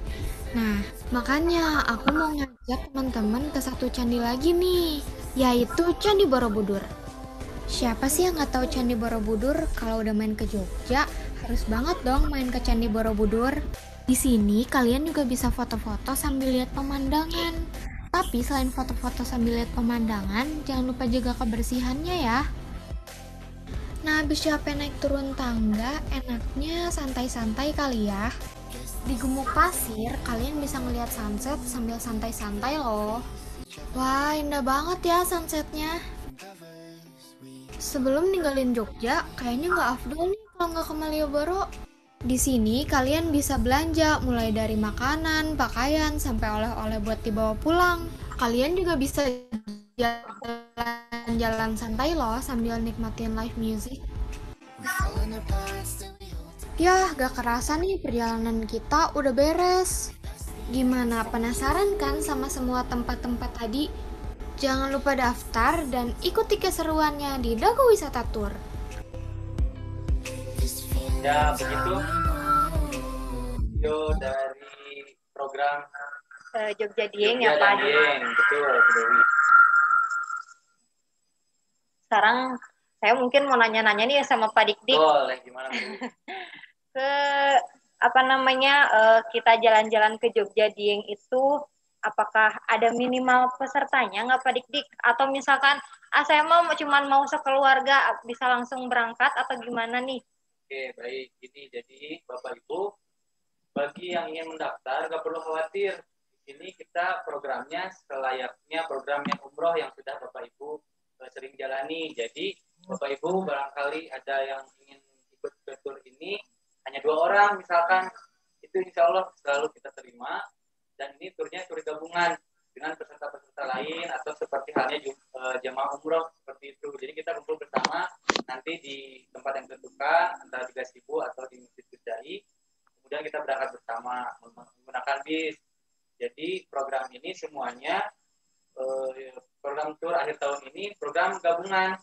Nah, makanya aku mau ngajak teman-teman ke satu candi lagi nih, yaitu Candi Borobudur. Siapa sih yang nggak tahu Candi Borobudur? Kalau udah main ke Jogja, harus banget dong main ke Candi Borobudur. Di sini kalian juga bisa foto-foto sambil lihat pemandangan. Tapi selain foto-foto sambil lihat pemandangan, jangan lupa jaga kebersihannya ya. Nah, habis capek naik turun tangga, enaknya santai-santai kali ya. Di Gumuk Pasir, kalian bisa ngelihat sunset sambil santai-santai loh. Wah, indah banget ya sunsetnya. Sebelum ninggalin Jogja, kayaknya nggak afdol nih kalau nggak ke Malioboro. Di sini kalian bisa belanja mulai dari makanan, pakaian, sampai oleh-oleh buat dibawa pulang. Kalian juga bisa jalan-jalan santai loh sambil nikmatin live music. Yah, gak kerasa nih perjalanan kita udah beres. Gimana, penasaran kan sama semua tempat-tempat tadi? Jangan lupa daftar dan ikuti keseruannya di Dago Wisata Tour. Ya, begitu video dari program Jogja Dieng ya Pak. Betul, Dewi. Sekarang saya mungkin mau nanya-nanya nih sama Pak Dik-Dik. Boleh, gimana Bu? Kita jalan-jalan ke Jogja Dieng itu apakah ada minimal pesertanya nggak Pak Dik-Dik? Atau misalkan saya cuman mau sekeluarga bisa langsung berangkat atau gimana nih? Oke, baik. Jadi Bapak Ibu, bagi yang ingin mendaftar nggak perlu khawatir. Di sini kita programnya selayaknya program yang umroh yang sudah Bapak Ibu sering jalani. Jadi Bapak Ibu barangkali ada yang ingin ikut ke tur ini hanya 2 orang misalkan, itu insya Allah selalu kita terima, dan ini turnya tur gabungan dengan peserta-peserta lain atau seperti halnya jamaah umroh seperti itu. Jadi kita kumpul bersama nanti di tempat yang ditentukan antara di Gazebo atau di Masjid Bidai, kemudian kita berangkat bersama menggunakan bis. Jadi program ini semuanya program tur akhir tahun ini program gabungan.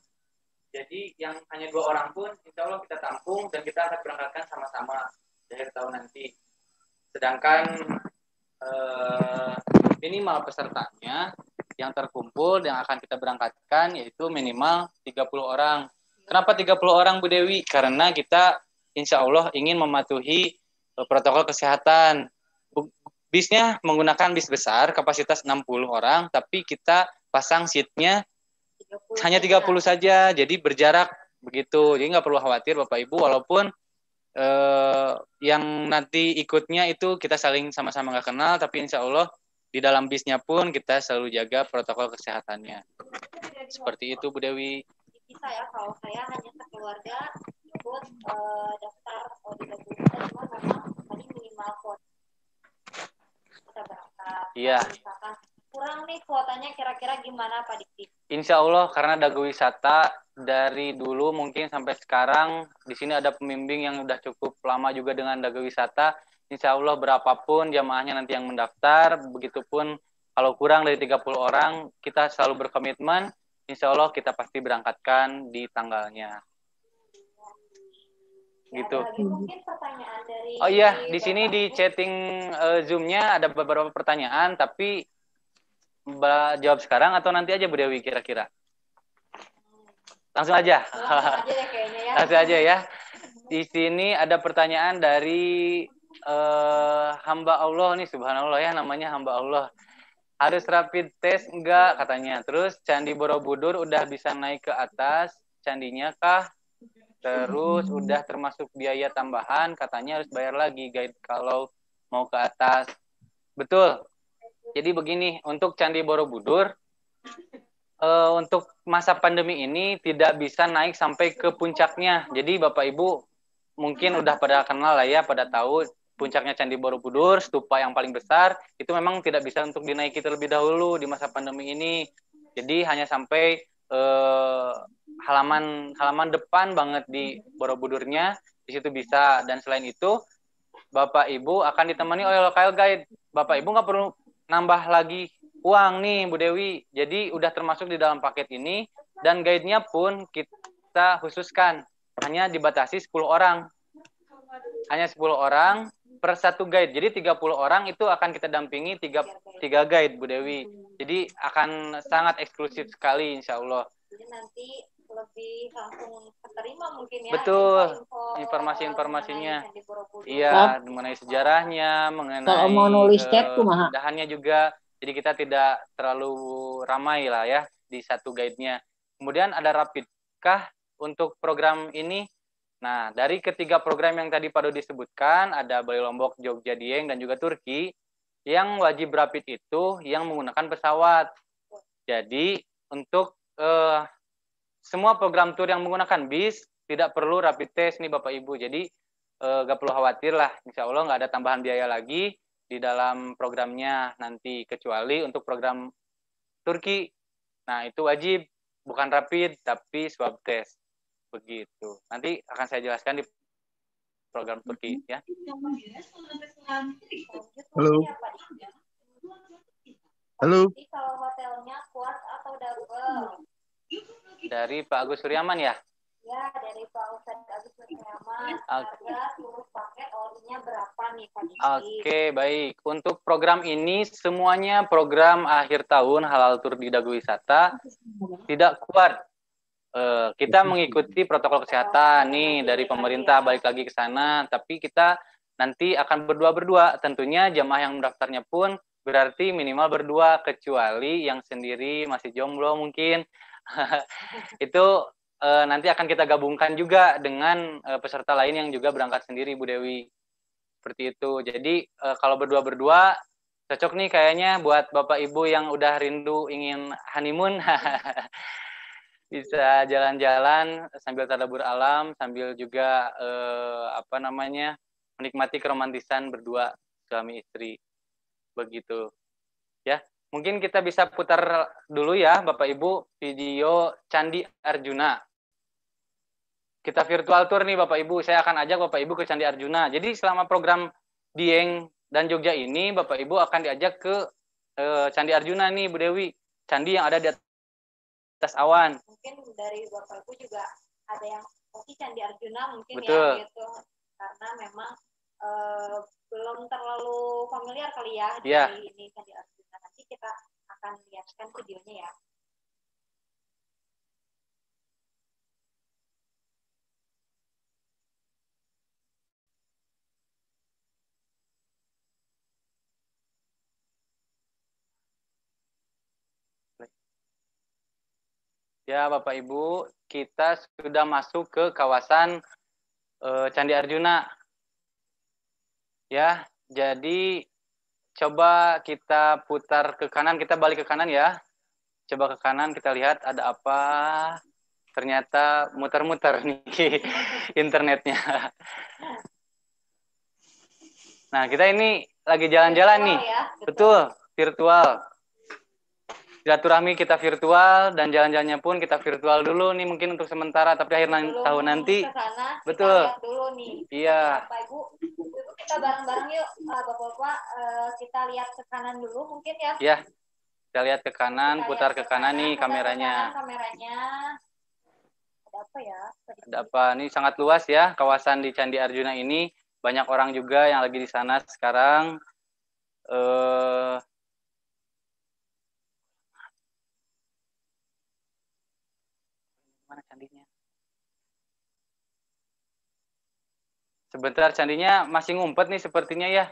Jadi yang hanya 2 orang pun insya Allah kita tampung dan kita akan berangkatkan sama-sama di akhir tahun nanti. Sedangkan minimal pesertanya yang terkumpul yang akan kita berangkatkan yaitu minimal 30 orang. Kenapa 30 orang Bu Dewi? Karena kita insya Allah ingin mematuhi protokol kesehatan. Bisnya menggunakan bis besar kapasitas 60 orang, tapi kita pasang seatnya hanya 30 saja, jadi berjarak begitu. Jadi nggak perlu khawatir Bapak Ibu, walaupun yang nanti ikutnya itu kita saling sama-sama nggak kenal, tapi insya Allah di dalam bisnya pun kita selalu jaga protokol kesehatannya. Seperti itu Bu Dewi. Bisa ya kalau saya hanya sekeluarga ikut daftar di cuma memang tadi minimal kuota kita berangkat. Iya. Misalkan kurang nih kuotanya kira-kira gimana Pak Dik? Insya Allah karena Dago Wisata dari dulu mungkin sampai sekarang di sini ada pembimbing yang udah cukup lama juga dengan Dago Wisata. Insya Allah berapapun jamaahnya nanti yang mendaftar, begitupun kalau kurang dari 30 orang kita selalu berkomitmen. Insya Allah kita pasti berangkatkan di tanggalnya. Gitu. Mungkin pertanyaan dari oh iya, di sini di chatting Zoom-nya ada beberapa pertanyaan, tapi Mbak jawab sekarang atau nanti aja Bu Dewi kira-kira? Langsung aja. Langsung aja deh kayaknya ya. Langsung aja ya. Di sini ada pertanyaan dari hamba Allah nih, subhanallah ya namanya hamba Allah. Harus rapid test enggak katanya. Terus Candi Borobudur udah bisa naik ke atas candinya kah? Terus udah termasuk biaya tambahan, katanya harus bayar lagi guide kalau mau ke atas. Betul. Jadi begini, untuk Candi Borobudur untuk masa pandemi ini tidak bisa naik sampai ke puncaknya. Jadi Bapak Ibu mungkin udah pada kenal lah ya, pada tahu puncaknya Candi Borobudur, stupa yang paling besar, itu memang tidak bisa untuk dinaiki terlebih dahulu di masa pandemi ini. Jadi hanya sampai halaman depan banget di Borobudurnya, di situ bisa. Dan selain itu, Bapak Ibu akan ditemani oleh local guide. Bapak Ibu nggak perlu nambah lagi uang nih Bu Dewi. Jadi udah termasuk di dalam paket ini, dan guide-nya pun kita khususkan hanya dibatasi 10 orang. Hanya 10 orang per satu guide. Jadi 30 orang itu akan kita dampingi tiga guide Bu Dewi. Jadi akan sangat eksklusif sekali insya Allah. Jadi nanti lebih langsung terima mungkin ya. Betul, informasi-informasinya. Iya, mengenai sejarahnya, mengenai mau nulis chat keindahannya juga. Jadi kita tidak terlalu ramai lah ya di satu guide-nya. Kemudian ada rapid kah untuk program ini? Nah, dari ketiga program yang tadi Pak Dodi disebutkan, ada Bali Lombok, Jogja, Dieng, dan juga Turki, yang wajib rapid itu yang menggunakan pesawat. Jadi, untuk semua program tour yang menggunakan bis, tidak perlu rapid test nih Bapak Ibu. Jadi, nggak perlu khawatir lah. Insya Allah nggak ada tambahan biaya lagi di dalam programnya nanti, kecuali untuk program Turki. Nah, itu wajib, bukan rapid, tapi swab test. Begitu. Nanti akan saya jelaskan di program Turki ya. Halo. Halo. Kalau hotelnya kuat atau double? Dari Pak Agus Suryaman ya? Ya, dari Pak Ustadz Agus Suryaman. Harga seluruh paket orinya berapa nih Pak Diki? Oke, baik. Untuk program ini semuanya program akhir tahun halal tur di Dago Wisata, tidak kuat. Kita mengikuti protokol kesehatan nih dari pemerintah, balik lagi ke sana, tapi kita nanti akan berdua-berdua. Tentunya jamaah yang mendaftarnya pun berarti minimal berdua, kecuali yang sendiri masih jomblo mungkin. Itu nanti akan kita gabungkan juga dengan peserta lain yang juga berangkat sendiri Bu Dewi. Seperti itu. Jadi kalau berdua-berdua cocok nih kayaknya buat Bapak Ibu yang udah rindu ingin honeymoon. Bisa jalan-jalan sambil tadabbur alam, sambil juga menikmati keromantisan berdua suami istri. Begitu. Ya, mungkin kita bisa putar dulu ya Bapak Ibu video Candi Arjuna. Kita virtual tour nih Bapak Ibu. Saya akan ajak Bapak Ibu ke Candi Arjuna. Jadi selama program Dieng dan Jogja ini Bapak Ibu akan diajak ke Candi Arjuna nih Bu Dewi. Candi yang ada di atas awan. Mungkin dari Bapak Ibu juga ada yang Candi Arjuna mungkin. Betul. Ya gitu. Karena memang belum terlalu familiar kali ya di ini Candi Arjuna. Nanti kita akan lihatkan videonya ya. Ya Bapak Ibu, kita sudah masuk ke kawasan Candi Arjuna. Ya, jadi coba kita putar ke kanan, kita balik ke kanan ya. Coba ke kanan, kita lihat ada apa. Ternyata muter-muter nih internetnya. Nah, kita ini lagi jalan-jalan nih. Ya, betul, virtual. Silaturahmi kita virtual dan jalan-jalannya pun kita virtual dulu nih mungkin untuk sementara, tapi akhir tahun nanti kesana, betul. Kita dulu nih. Iya. Bapak Ibu, kita bareng-bareng yuk Bapak-bapak, kita lihat ke kanan dulu mungkin ya. Iya. Kita lihat ke kanan, putar ke kanan nih kameranya. Kameranya. Ada apa ya? Ada apa? Ini sangat luas ya kawasan di Candi Arjuna ini. Banyak orang juga yang lagi di sana sekarang. Mana candinya? Sebentar, candinya masih ngumpet nih sepertinya ya.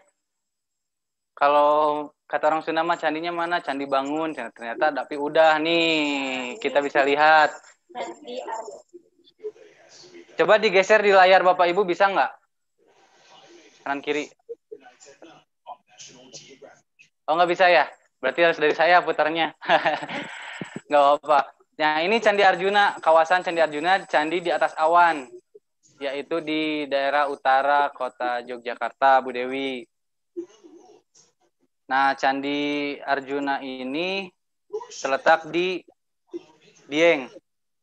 Kalau kata orang Sunda mah candinya mana? Candi Bangun. Ternyata tapi udah nih, kita bisa lihat. Coba digeser di layar Bapak Ibu bisa nggak? Kanan kiri. Oh nggak bisa ya? Berarti harus dari saya putarnya. Nggak apa-apa. Nah, ini Candi Arjuna, kawasan Candi Arjuna, candi di atas awan, yaitu di daerah utara kota Yogyakarta, Bu Dewi. Nah, Candi Arjuna ini terletak di Dieng,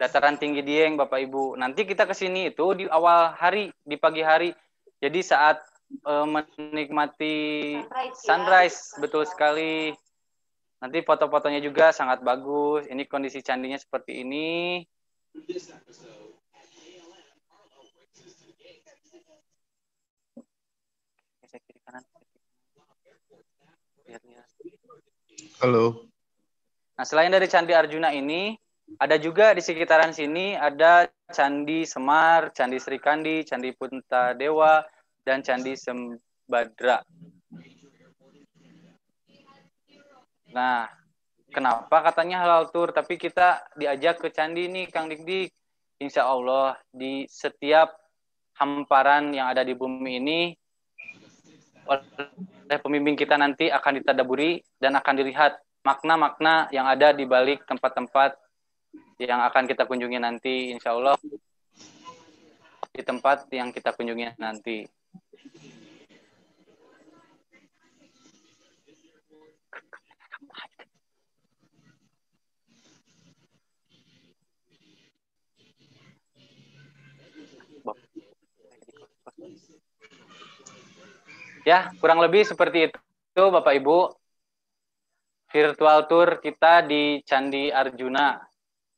dataran tinggi Dieng, Bapak Ibu. Nanti kita ke sini itu di awal hari, di pagi hari. Jadi saat menikmati sunrise, betul sekali. Nanti foto-fotonya juga sangat bagus. Ini kondisi candinya seperti ini. Halo. Nah, selain dari Candi Arjuna ini, ada juga di sekitaran sini ada Candi Semar, Candi Srikandi, Candi Puntadewa, dan Candi Sembadra. Nah, kenapa katanya halal tour, tapi kita diajak ke candi ini, Kang Dik-Dik. Insya Allah di setiap hamparan yang ada di bumi ini oleh pembimbing kita nanti akan ditadaburi dan akan dilihat makna-makna yang ada di balik tempat-tempat yang akan kita kunjungi nanti, insya Allah di tempat yang kita kunjungi nanti. Ya, kurang lebih seperti itu Bapak Ibu. Virtual tour kita di Candi Arjuna.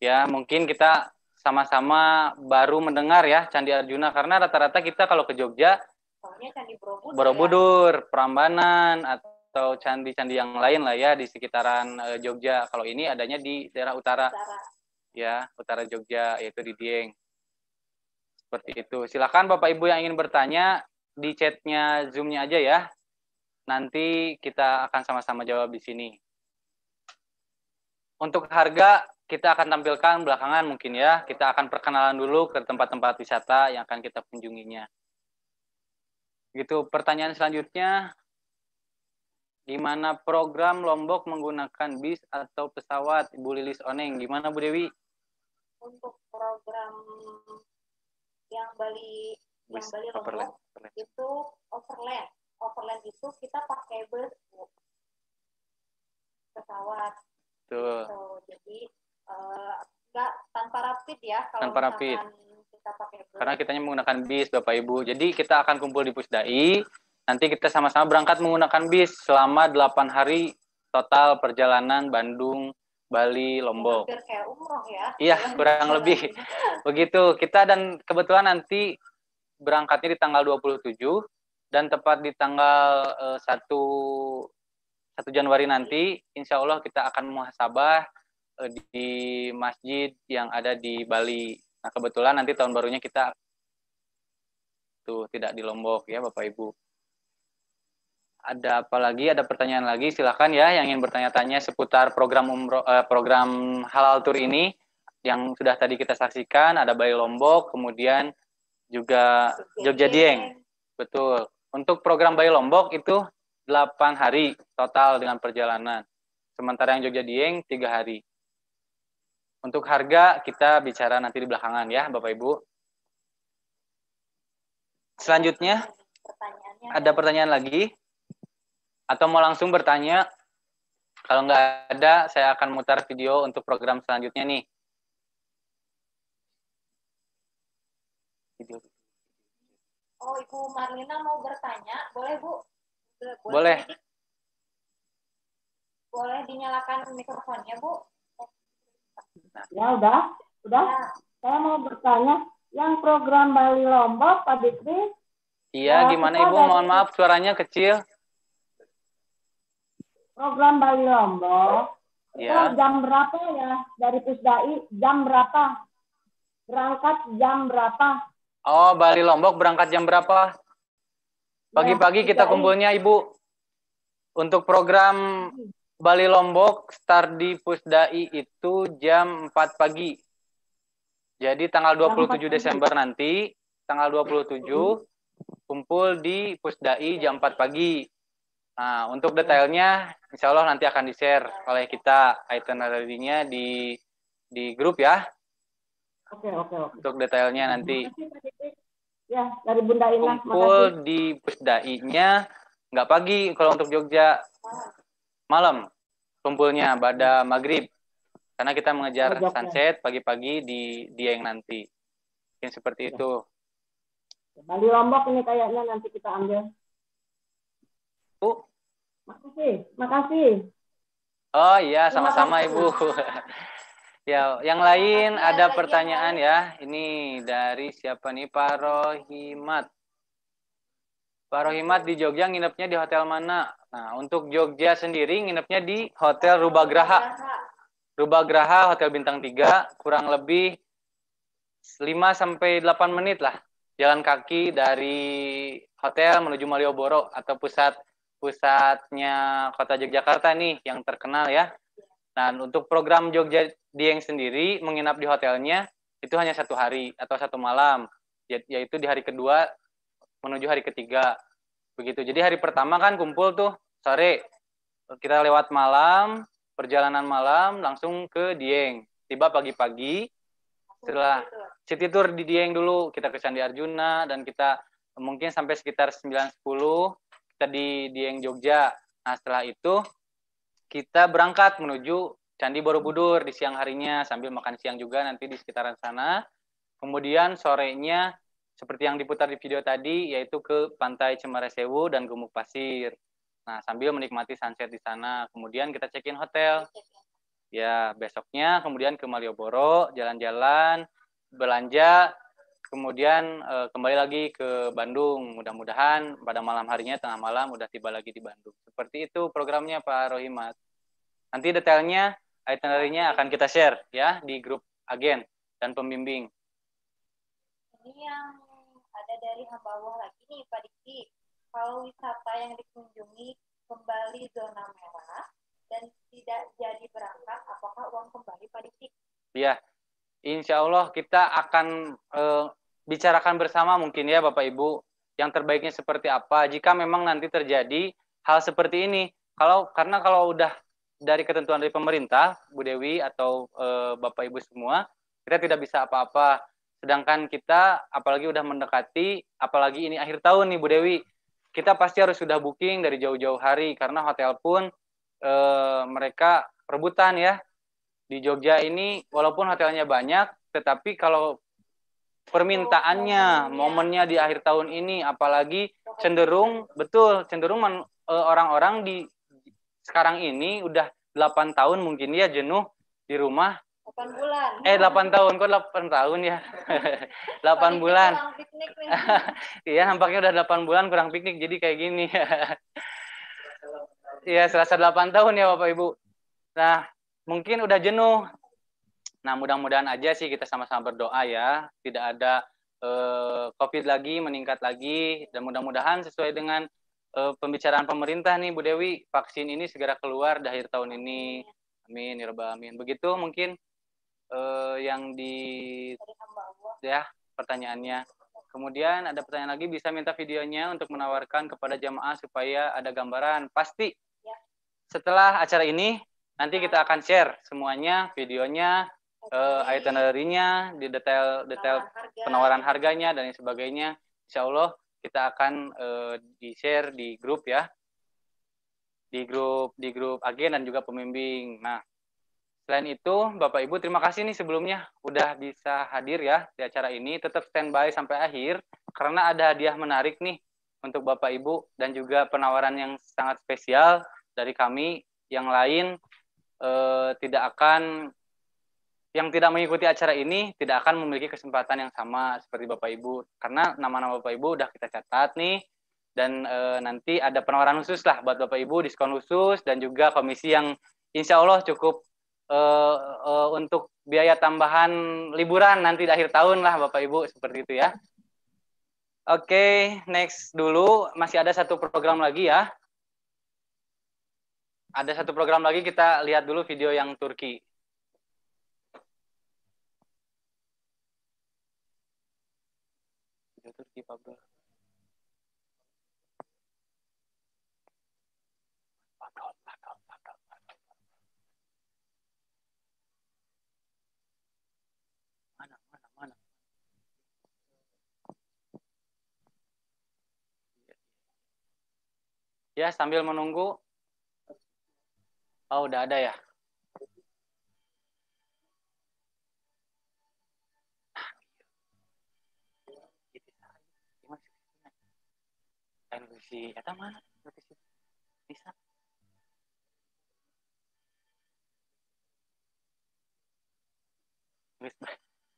Ya, mungkin kita sama-sama baru mendengar ya Candi Arjuna, karena rata-rata kita kalau ke Jogja Candi Borobudur, Prambanan, atau candi-candi yang lain lah ya di sekitaran Jogja. Kalau ini adanya di daerah utara. Ya, utara Jogja, yaitu di Dieng. Seperti itu. Silakan Bapak Ibu yang ingin bertanya di chatnya Zoom-nya aja ya. Nanti kita akan sama-sama jawab di sini. Untuk harga kita akan tampilkan belakangan mungkin ya. Kita akan perkenalan dulu ke tempat-tempat wisata yang akan kita kunjunginya. Gitu. Pertanyaan selanjutnya, gimana program Lombok menggunakan bis atau pesawat? Ibu Lilis Oneng, gimana Bu Dewi? Untuk program yang Bali Lombok itu overland itu kita pakai bus, pesawat. Tuh. Gitu. Jadi enggak tanpa rapid ya kalau tanpa rapid. Kita pakai bus. Karena kitanya menggunakan bis Bapak Ibu. Jadi kita akan kumpul di Pusdai. Nanti kita sama-sama berangkat menggunakan bis selama 8 hari total perjalanan Bandung, Bali, Lombok. Hampir kayak umroh ya. Iya, kurang lebih. Begitu. Kita dan kebetulan nanti berangkatnya di tanggal 27 dan tepat di tanggal 1 Januari nanti, insya Allah kita akan muhasabah di masjid yang ada di Bali. Nah, kebetulan nanti tahun barunya kita tuh tidak di Lombok ya Bapak Ibu. Ada apa lagi? Ada pertanyaan lagi? Silakan ya yang ingin bertanya-tanya seputar program program halal tour ini yang sudah tadi kita saksikan. Ada Bali Lombok, kemudian juga Jogja Dieng. Betul. Untuk program Bali Lombok itu 8 hari total dengan perjalanan. Sementara yang Jogja Dieng 3 hari. Untuk harga kita bicara nanti di belakangan ya Bapak Ibu. Selanjutnya ada pertanyaan lagi? Atau mau langsung bertanya? Kalau nggak ada, saya akan mutar video untuk program selanjutnya nih. Video. Oh, Ibu Marlina mau bertanya, boleh Bu? Boleh. Boleh dinyalakan mikrofonnya Bu? Ya udah. Ya. Saya mau bertanya, yang program Bali Lombok, Pak Dikri? Iya, gimana Ibu? Mohon maaf, suaranya kecil. Program Bali Lombok, ya. Jam berapa ya? Dari Pusdai, jam berapa? Berangkat jam berapa? Oh, Bali Lombok berangkat jam berapa? Pagi-pagi kita kumpulnya, Ibu. Untuk program Bali Lombok, start di Pusdai itu jam 4 pagi. Jadi tanggal 27 Desember nanti, tanggal 27, kumpul di Pusdai jam 4 pagi. Nah, untuk detailnya insya Allah nanti akan di-share oleh kita itinerary-nya di grup ya. Oke. Untuk detailnya nanti. Makasih, Pak Dikdik. Ya, dari Bunda Inah, makasih. Kumpul di Pusdai-nya nggak pagi kalau untuk Jogja, malam kumpulnya pada maghrib. Karena kita mengejar sunset pagi-pagi di Dieng nanti. Mungkin seperti itu. Bali Lombok ini kayaknya nanti kita ambil. Makasih. Oh iya, sama-sama Ibu. Ya, yang lain ada pertanyaan ya. Ini dari siapa nih? Pak Rohimat. Pak Rohimat di Jogja nginepnya di hotel mana? Nah, untuk Jogja sendiri nginepnya di Hotel Rubagraha. Rubagraha Hotel Bintang 3, kurang lebih 5-8 menit lah. Jalan kaki dari hotel menuju Malioboro atau pusatnya Kota Yogyakarta nih yang terkenal ya. Nah, untuk program Jogja Dieng sendiri menginap di hotelnya itu hanya 1 hari atau 1 malam, yaitu di hari kedua menuju hari ketiga. Begitu. Jadi hari pertama kan kumpul tuh sore, kita lewat malam, perjalanan malam langsung ke Dieng. Tiba pagi-pagi, setelah city tour di Dieng dulu, kita ke Candi Arjuna dan kita mungkin sampai sekitar 9-10 kita di Dieng Jogja. Nah, setelah itu kita berangkat menuju Candi Borobudur di siang harinya sambil makan siang juga nanti di sekitaran sana. Kemudian sorenya seperti yang diputar di video tadi yaitu ke Pantai Cemara Sewu dan Gumuk Pasir. Nah, sambil menikmati sunset di sana. Kemudian kita check-in hotel. Ya, besoknya kemudian ke Malioboro, jalan-jalan, belanja, kemudian kembali lagi ke Bandung. Mudah-mudahan pada malam harinya tengah malam udah tiba lagi di Bandung. Seperti itu programnya Pak Rohimat. Nanti detailnya itinerary-nya akan kita share ya di grup agen dan pembimbing. Ini yang ada dari hamba Allah lagi nih Pak Diki. Kalau wisata yang dikunjungi kembali zona merah dan tidak jadi berangkat, apakah uang kembali Pak Diki? Iya, insya Allah kita akan bicarakan bersama mungkin ya Bapak Ibu yang terbaiknya seperti apa jika memang nanti terjadi hal seperti ini. Karena kalau udah dari ketentuan dari pemerintah, Bu Dewi atau Bapak Ibu semua, kita tidak bisa apa-apa. Sedangkan kita apalagi udah mendekati, apalagi ini akhir tahun nih Bu Dewi, kita pasti harus sudah booking dari jauh-jauh hari karena hotel pun mereka rebutan ya. Di Jogja ini walaupun hotelnya banyak, tetapi kalau permintaannya, momennya di akhir tahun ini, apalagi cenderung orang-orang di sekarang ini udah 8 tahun mungkin ya jenuh di rumah. 8 bulan. 8 tahun, kok 8 tahun ya? 8 bulan. Iya, nampaknya udah 8 bulan kurang piknik, jadi kayak gini. Iya, serasa 8 tahun ya Bapak Ibu. Nah, mungkin udah jenuh. Nah, mudah-mudahan aja sih kita sama-sama berdoa ya, tidak ada COVID lagi, meningkat lagi, dan mudah-mudahan sesuai dengan pembicaraan pemerintah nih Bu Dewi, vaksin ini segera keluar di akhir tahun ini. Amin ya rabbal alamin. Begitu mungkin yang ya pertanyaannya. Kemudian ada pertanyaan lagi, bisa minta videonya untuk menawarkan kepada jamaah supaya ada gambaran. Pasti setelah acara ini nanti kita akan share semuanya, videonya, itinerary-nya, di detail penawaran harganya dan sebagainya. Insya Allah kita akan di-share di grup ya, di grup agen dan juga pembimbing. Nah, selain itu Bapak Ibu terima kasih nih sebelumnya udah bisa hadir ya di acara ini. Tetap standby sampai akhir karena ada hadiah menarik nih untuk Bapak Ibu dan juga penawaran yang sangat spesial dari kami. Yang lain yang tidak mengikuti acara ini tidak akan memiliki kesempatan yang sama seperti Bapak Ibu, karena nama-nama Bapak Ibu udah kita catat nih, dan nanti ada penawaran khusus lah buat Bapak Ibu, diskon khusus, dan juga komisi yang insya Allah cukup untuk biaya tambahan liburan nanti di akhir tahun lah Bapak Ibu, seperti itu ya. Oke, next dulu, masih ada satu program lagi ya. Ada satu program lagi, kita lihat dulu video yang Turki. Turki, Pablo. Ya, sambil menunggu. Oh, udah ada ya. Si eta mana? Bisa.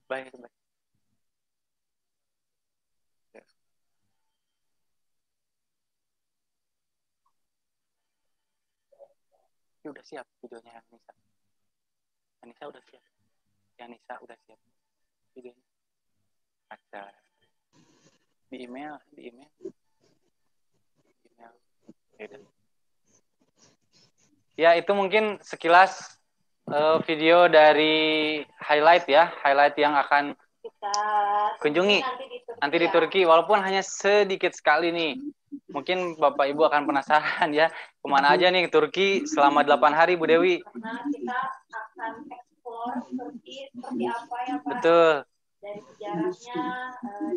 Baik. Udah siap videonya Anissa. Anissa udah siap. Anissa udah siap videonya. Ada di email. Ya, itu mungkin sekilas video dari highlight yang akan kita kunjungi nanti di Turki, walaupun hanya sedikit sekali nih. Mungkin Bapak Ibu akan penasaran ya, kemana aja nih Turki selama 8 hari Bu Dewi. Karena kita akan eksplor Turki seperti apa ya Pak. Betul. Dari sejarahnya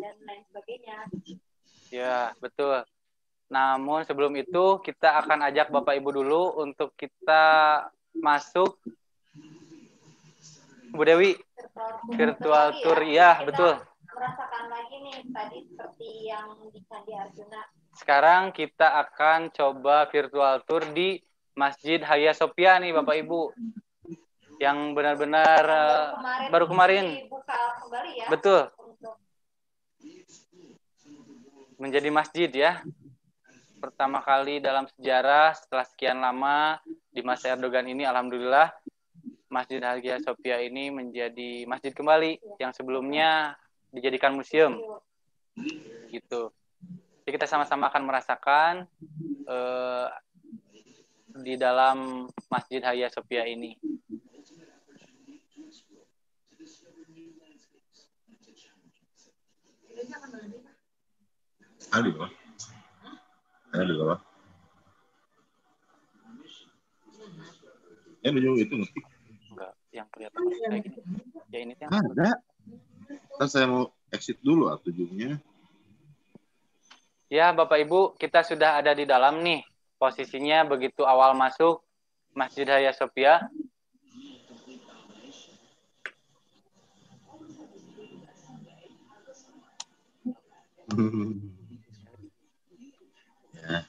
dan lain sebagainya. Ya, betul. Namun sebelum itu kita akan ajak Bapak Ibu dulu untuk kita masuk Bu Dewi virtual tour ya, betul. Merasakan lagi nih tadi seperti yang di Candi Arjuna. Sekarang kita akan coba virtual tour di Masjid Hagia Sophia nih Bapak Ibu. Yang benar-benar baru kemarin dibuka kembali ya. Betul. Menjadi masjid ya. Pertama kali dalam sejarah setelah sekian lama di masa Erdogan ini, alhamdulillah Masjid Hagia Sophia ini menjadi masjid kembali yang sebelumnya dijadikan museum. Gitu. Jadi kita sama-sama akan merasakan di dalam Masjid Hagia Sophia ini. Ada di bawah. Ada di bawah. Yang ujung itu ngetik. Enggak, yang kelihatan kayak gini. Ya ini yang ada. Ntar saya mau exit dulu ujungnya. Ya, Bapak Ibu, kita sudah ada di dalam nih. Posisinya begitu awal masuk Masjid Hagia Sophia. Ya.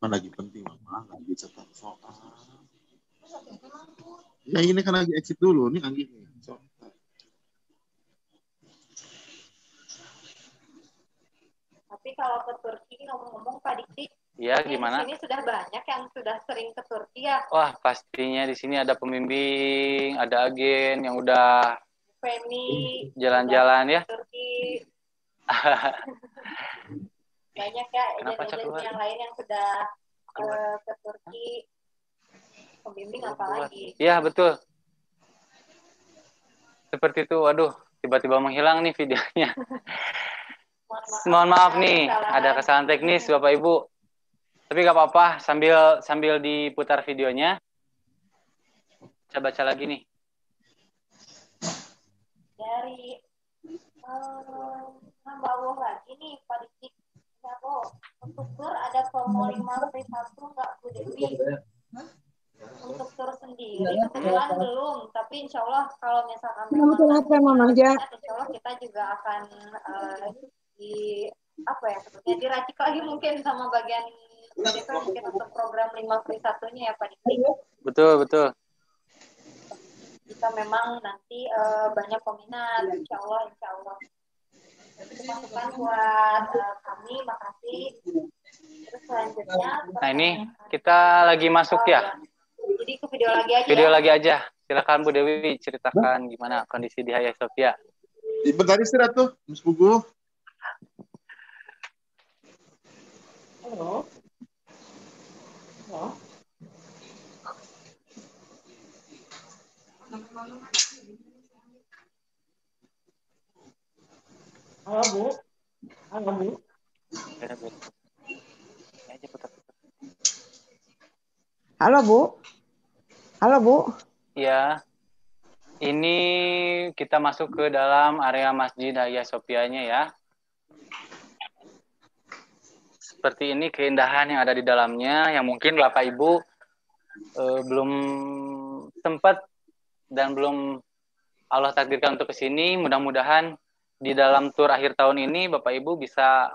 Lagi penting mama, lagi cetak soal. Ya ini kan lagi exit dulu, nih Anggi. Tapi kalau ke Turki ngomong-ngomong Pak Dikti, ya gimana? Di sini sudah banyak yang sudah sering ke Turki ya. Wah, pastinya di sini ada pembimbing, ada agen yang udah jalan-jalan ya. Turki. Banyak ya agen-agen yang lain yang sudah ke Turki. Pembimbing apalagi? Iya, betul. Seperti itu, waduh, tiba-tiba menghilang nih videonya. Mohon maaf nih, ada kesalahan teknis Bapak Ibu. Tapi nggak apa-apa, sambil diputar videonya. Saya baca lagi nih. Dari bawah lagi nih, Pak Diki. Untuk tur ada promo 5 free 1 nggak Bu Dewi? Untuk tur sendiri kebetulan belum, tapi insya Allah kalau misalkan insya Allah kita juga akan diracik lagi mungkin sama bagian BDP mungkin untuk program 5 free 1-nya ya Pak Diki. Betul. Jika memang nanti banyak peminat, insya Allah. Masukan buat kami, makasih. Terus selanjutnya. Nah ini kita lagi masuk ya. Jadi ke video lagi aja. Video lagi aja. Silakan Bu Dewi ceritakan gimana kondisi di Hagia Sophia. Bentar istirahat tuh, Mas Pugu. Halo. Halo Bu. Aja putar. Halo Bu. Halo Bu. Ya, ini kita masuk ke dalam area Masjid Hagia Sophia-nya ya. Seperti ini keindahan yang ada di dalamnya, yang mungkin Bapak Ibu belum sempat dan belum Allah takdirkan untuk ke sini. Mudah-mudahan di dalam tur akhir tahun ini Bapak Ibu bisa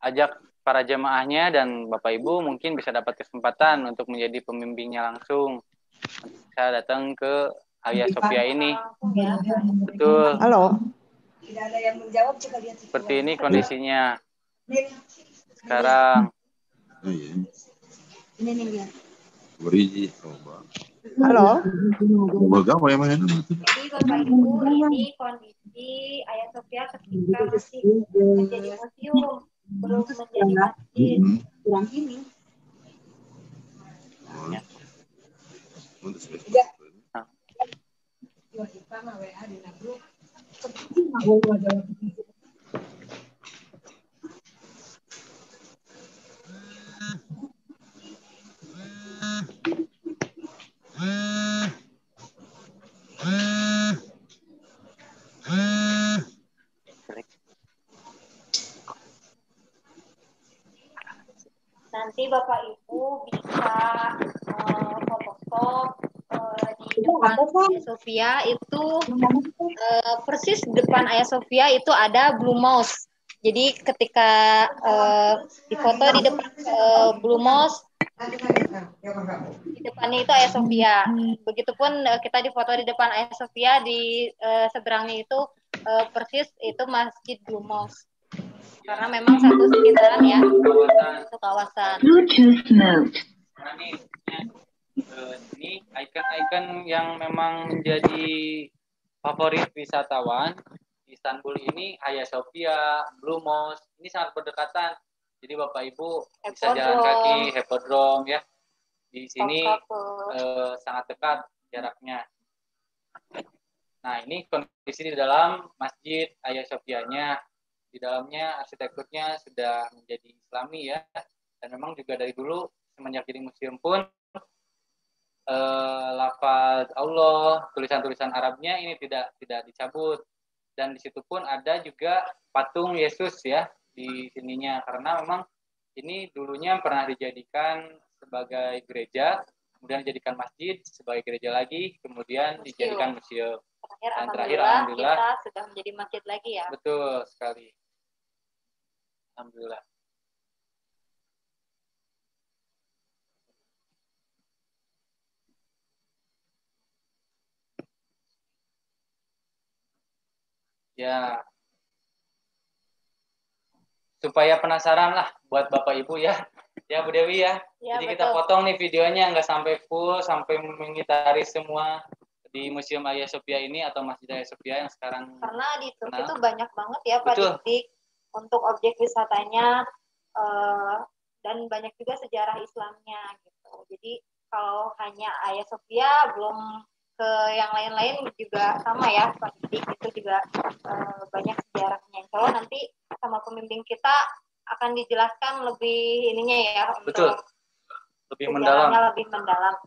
ajak para jemaahnya dan Bapak Ibu mungkin bisa dapat kesempatan untuk menjadi pembimbingnya langsung. Bisa datang ke Hagia Sophia ini. Betul. Halo. Tidak ada yang menjawab, coba lihat. Seperti ini kondisinya. Sekarang. Ini nih lihat. Beriji, coba. Halo. Bagaimana ya, Mas? Jadi Bapak Ibu, ini kondisi Hagia Sophia ketika masih menjadi museum, belum menjadi masjid. Kurang ini. Ya. Nanti Bapak Ibu bisa foto-stop di depan Hagia Sophia itu persis depan Hagia Sophia itu ada Blue Mouse. Jadi ketika difoto di depan Blue Mouse, di depannya itu Hagia Sophia. Begitupun kita difoto di depan Hagia Sophia, di seberangnya itu persis itu Masjid Blue Mouse. Karena memang satu sekitaran ya, satu kawasan. Ini ikon-ikon yang memang menjadi favorit wisatawan di Istanbul ini, Hagia Sophia, Blue Mouse, ini sangat berdekatan. Jadi Bapak Ibu bisa jalan kaki, Hippodrome ya. Di sini sangat dekat jaraknya. Nah, ini kondisi di dalam Masjid Hagia Sophia-nya. Di dalamnya arsitekturnya sudah menjadi Islami ya, dan memang juga dari dulu semenjak jadi museum pun lafaz Allah, tulisan-tulisan Arabnya ini tidak dicabut, dan di situ pun ada juga patung Yesus ya di sininya, karena memang ini dulunya pernah dijadikan sebagai gereja, kemudian dijadikan masjid, sebagai gereja lagi, kemudian dijadikan museum. Dan terakhir alhamdulillah kita sudah menjadi masjid lagi ya. Betul sekali. Alhamdulillah. Ya, supaya penasaran lah buat Bapak Ibu ya, ya Bu Dewi ya. Jadi betul. Kita potong nih videonya nggak sampai full, sampai mengitari semua di Museum Hagia Sophia ini atau Masjid Hagia Sophia yang sekarang. Karena di Turki itu banyak banget ya Pak Dik untuk objek wisatanya dan banyak juga sejarah Islamnya gitu. Jadi kalau hanya Hagia Sophia belum ke yang lain-lain juga sama ya Pak Dik, itu juga banyak sejarahnya. Kalau nanti sama pembimbing kita akan dijelaskan lebih ininya ya. Betul. Lebih mendalam. Lebih mendalam.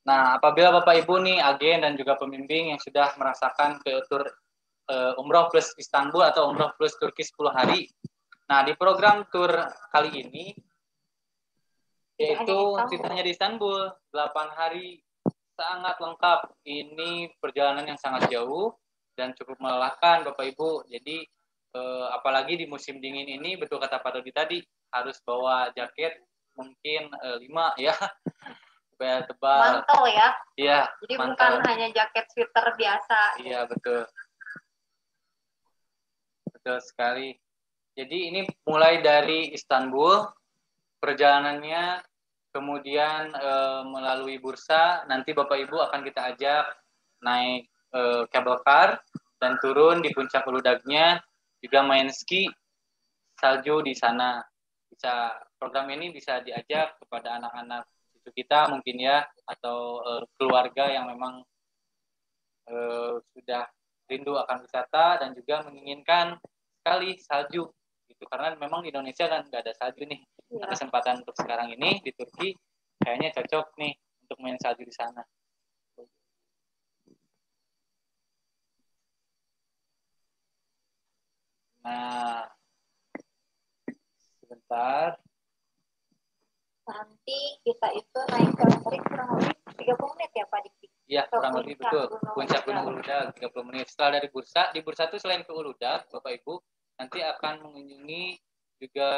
Nah, apabila Bapak Ibu nih agen dan juga pembimbing yang sudah merasakan ke tur Umroh plus Istanbul atau Umroh plus Turki 10 hari. Nah, di program tur kali ini yaitu ceritanya di Istanbul 8 hari sangat lengkap. Ini perjalanan yang sangat jauh dan cukup melelahkan Bapak Ibu. Jadi apalagi di musim dingin ini, betul kata Pak Dodi tadi, harus bawa jaket mungkin 5 ya. Supaya tebal. Mantel ya. Iya. Jadi mantel. Bukan hanya jaket sweater biasa. Iya, betul. Betul sekali. Jadi ini mulai dari Istanbul, perjalanannya, kemudian melalui Bursa, nanti Bapak Ibu akan kita ajak naik cable car dan turun di puncak Uludagnya, juga main ski salju di sana. Bisa program ini bisa diajak kepada anak-anak cucu kita mungkin ya, atau keluarga yang memang sudah rindu akan wisata dan juga menginginkan sekali salju gitu, karena memang di Indonesia kan nggak ada salju nih. Kesempatan untuk sekarang ini di Turki kayaknya cocok nih untuk main salju di sana. Nah, sebentar. Nanti kita itu naik ke Amrik kurang lebih 30 menit ya Pak Diki? Iya, kurang lebih betul. Puncak Gunung Uludag 30 menit. Setelah dari Bursa, di Bursa itu selain ke Uludag, Bapak Ibu, nanti akan mengunjungi juga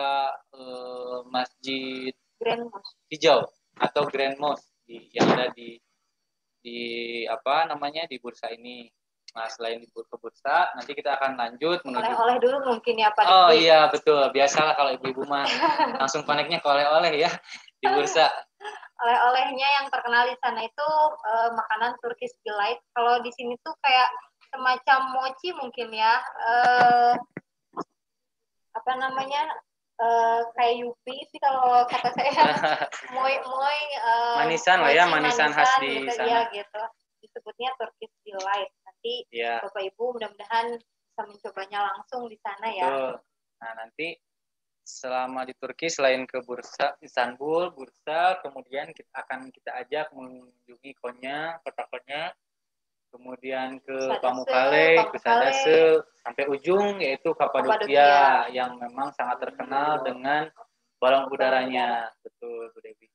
Masjid Grand Mosque Hijau atau Grand Mosque yang ada di apa namanya di Bursa ini. Nah, selain di Bursa, nanti kita akan lanjut menuju oleh-oleh dulu mungkin ya Pak Diki. Oh iya, betul. Biasalah kalau ibu-ibu mah langsung paniknya ke oleh-oleh ya di Bursa. Oleh-olehnya yang terkenal di sana itu makanan Turkish Delight. Kalau di sini tuh kayak semacam mochi mungkin ya. Apa namanya? Kayak yupi sih kalau kata saya. Moi manisan lah ya, manisan khas di gitu, sana. Ya, gitu. Disebutnya Turkish Delight. Nanti ya. Bapak Ibu mudah-mudahan bisa mencobanya langsung di sana ya. Betul. Nah, nanti selama di Turki selain ke Bursa, Istanbul, Bursa, kemudian kita ajak mengunjungi Konya, kota Konya, kemudian ke Pamukkale, ke Sadase, sampai ujung yaitu Kapadokia yang memang sangat terkenal dengan balon udaranya. Betul, Bu Dewi.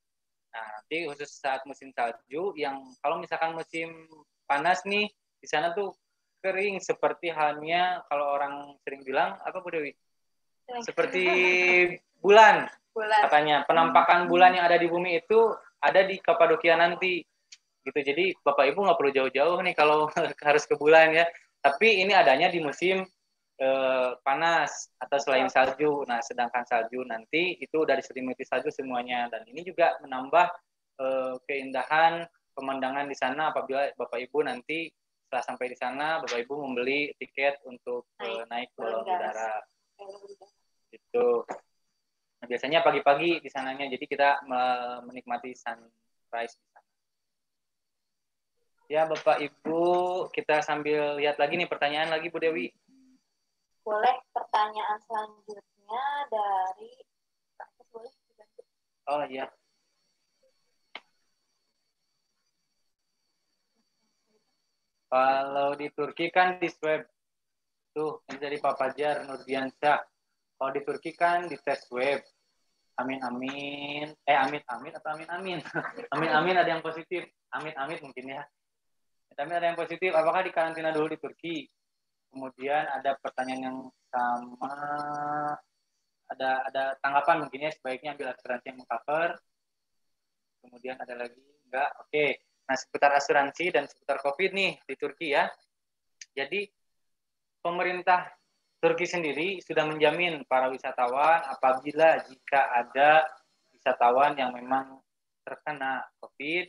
Nah, nanti khusus saat musim salju yang kalau misalkan musim panas nih, di sana tuh kering seperti halnya kalau orang sering bilang apa Bu Dewi? Seperti bulan katanya. Penampakan bulan yang ada di bumi itu ada di Kapadokia nanti gitu. Jadi Bapak Ibu nggak perlu jauh-jauh nih kalau harus ke bulan ya, tapi ini adanya di musim panas atau selain salju. Nah, sedangkan salju nanti itu udah diselimuti salju semuanya, dan ini juga menambah keindahan pemandangan di sana apabila Bapak Ibu nanti setelah sampai di sana Bapak Ibu membeli tiket untuk naik balon udara. Itu nah, biasanya pagi-pagi di sananya, jadi kita menikmati sunrise di sana. Ya Bapak Ibu, kita sambil lihat lagi nih pertanyaan lagi Bu Dewi. Boleh pertanyaan selanjutnya dari boleh? Oh iya. Kalau di Turki kan di swab tuh, ini dari Pak Fajar Nurdiansyah. Kalau di Turki kan di tes swab. Amin amin. Amit amit atau amin amin. Amin amin ada yang positif. Amit amit mungkin ya. Tapi ada yang positif. Apakah di karantina dulu di Turki? Kemudian ada pertanyaan yang sama. Ada tanggapan mungkin ya, sebaiknya ambil asuransi yang mengcover. Kemudian ada lagi enggak? Oke. Nah, seputar asuransi dan seputar COVID nih di Turki ya. Jadi pemerintah Turki sendiri sudah menjamin para wisatawan apabila jika ada wisatawan yang memang terkena COVID,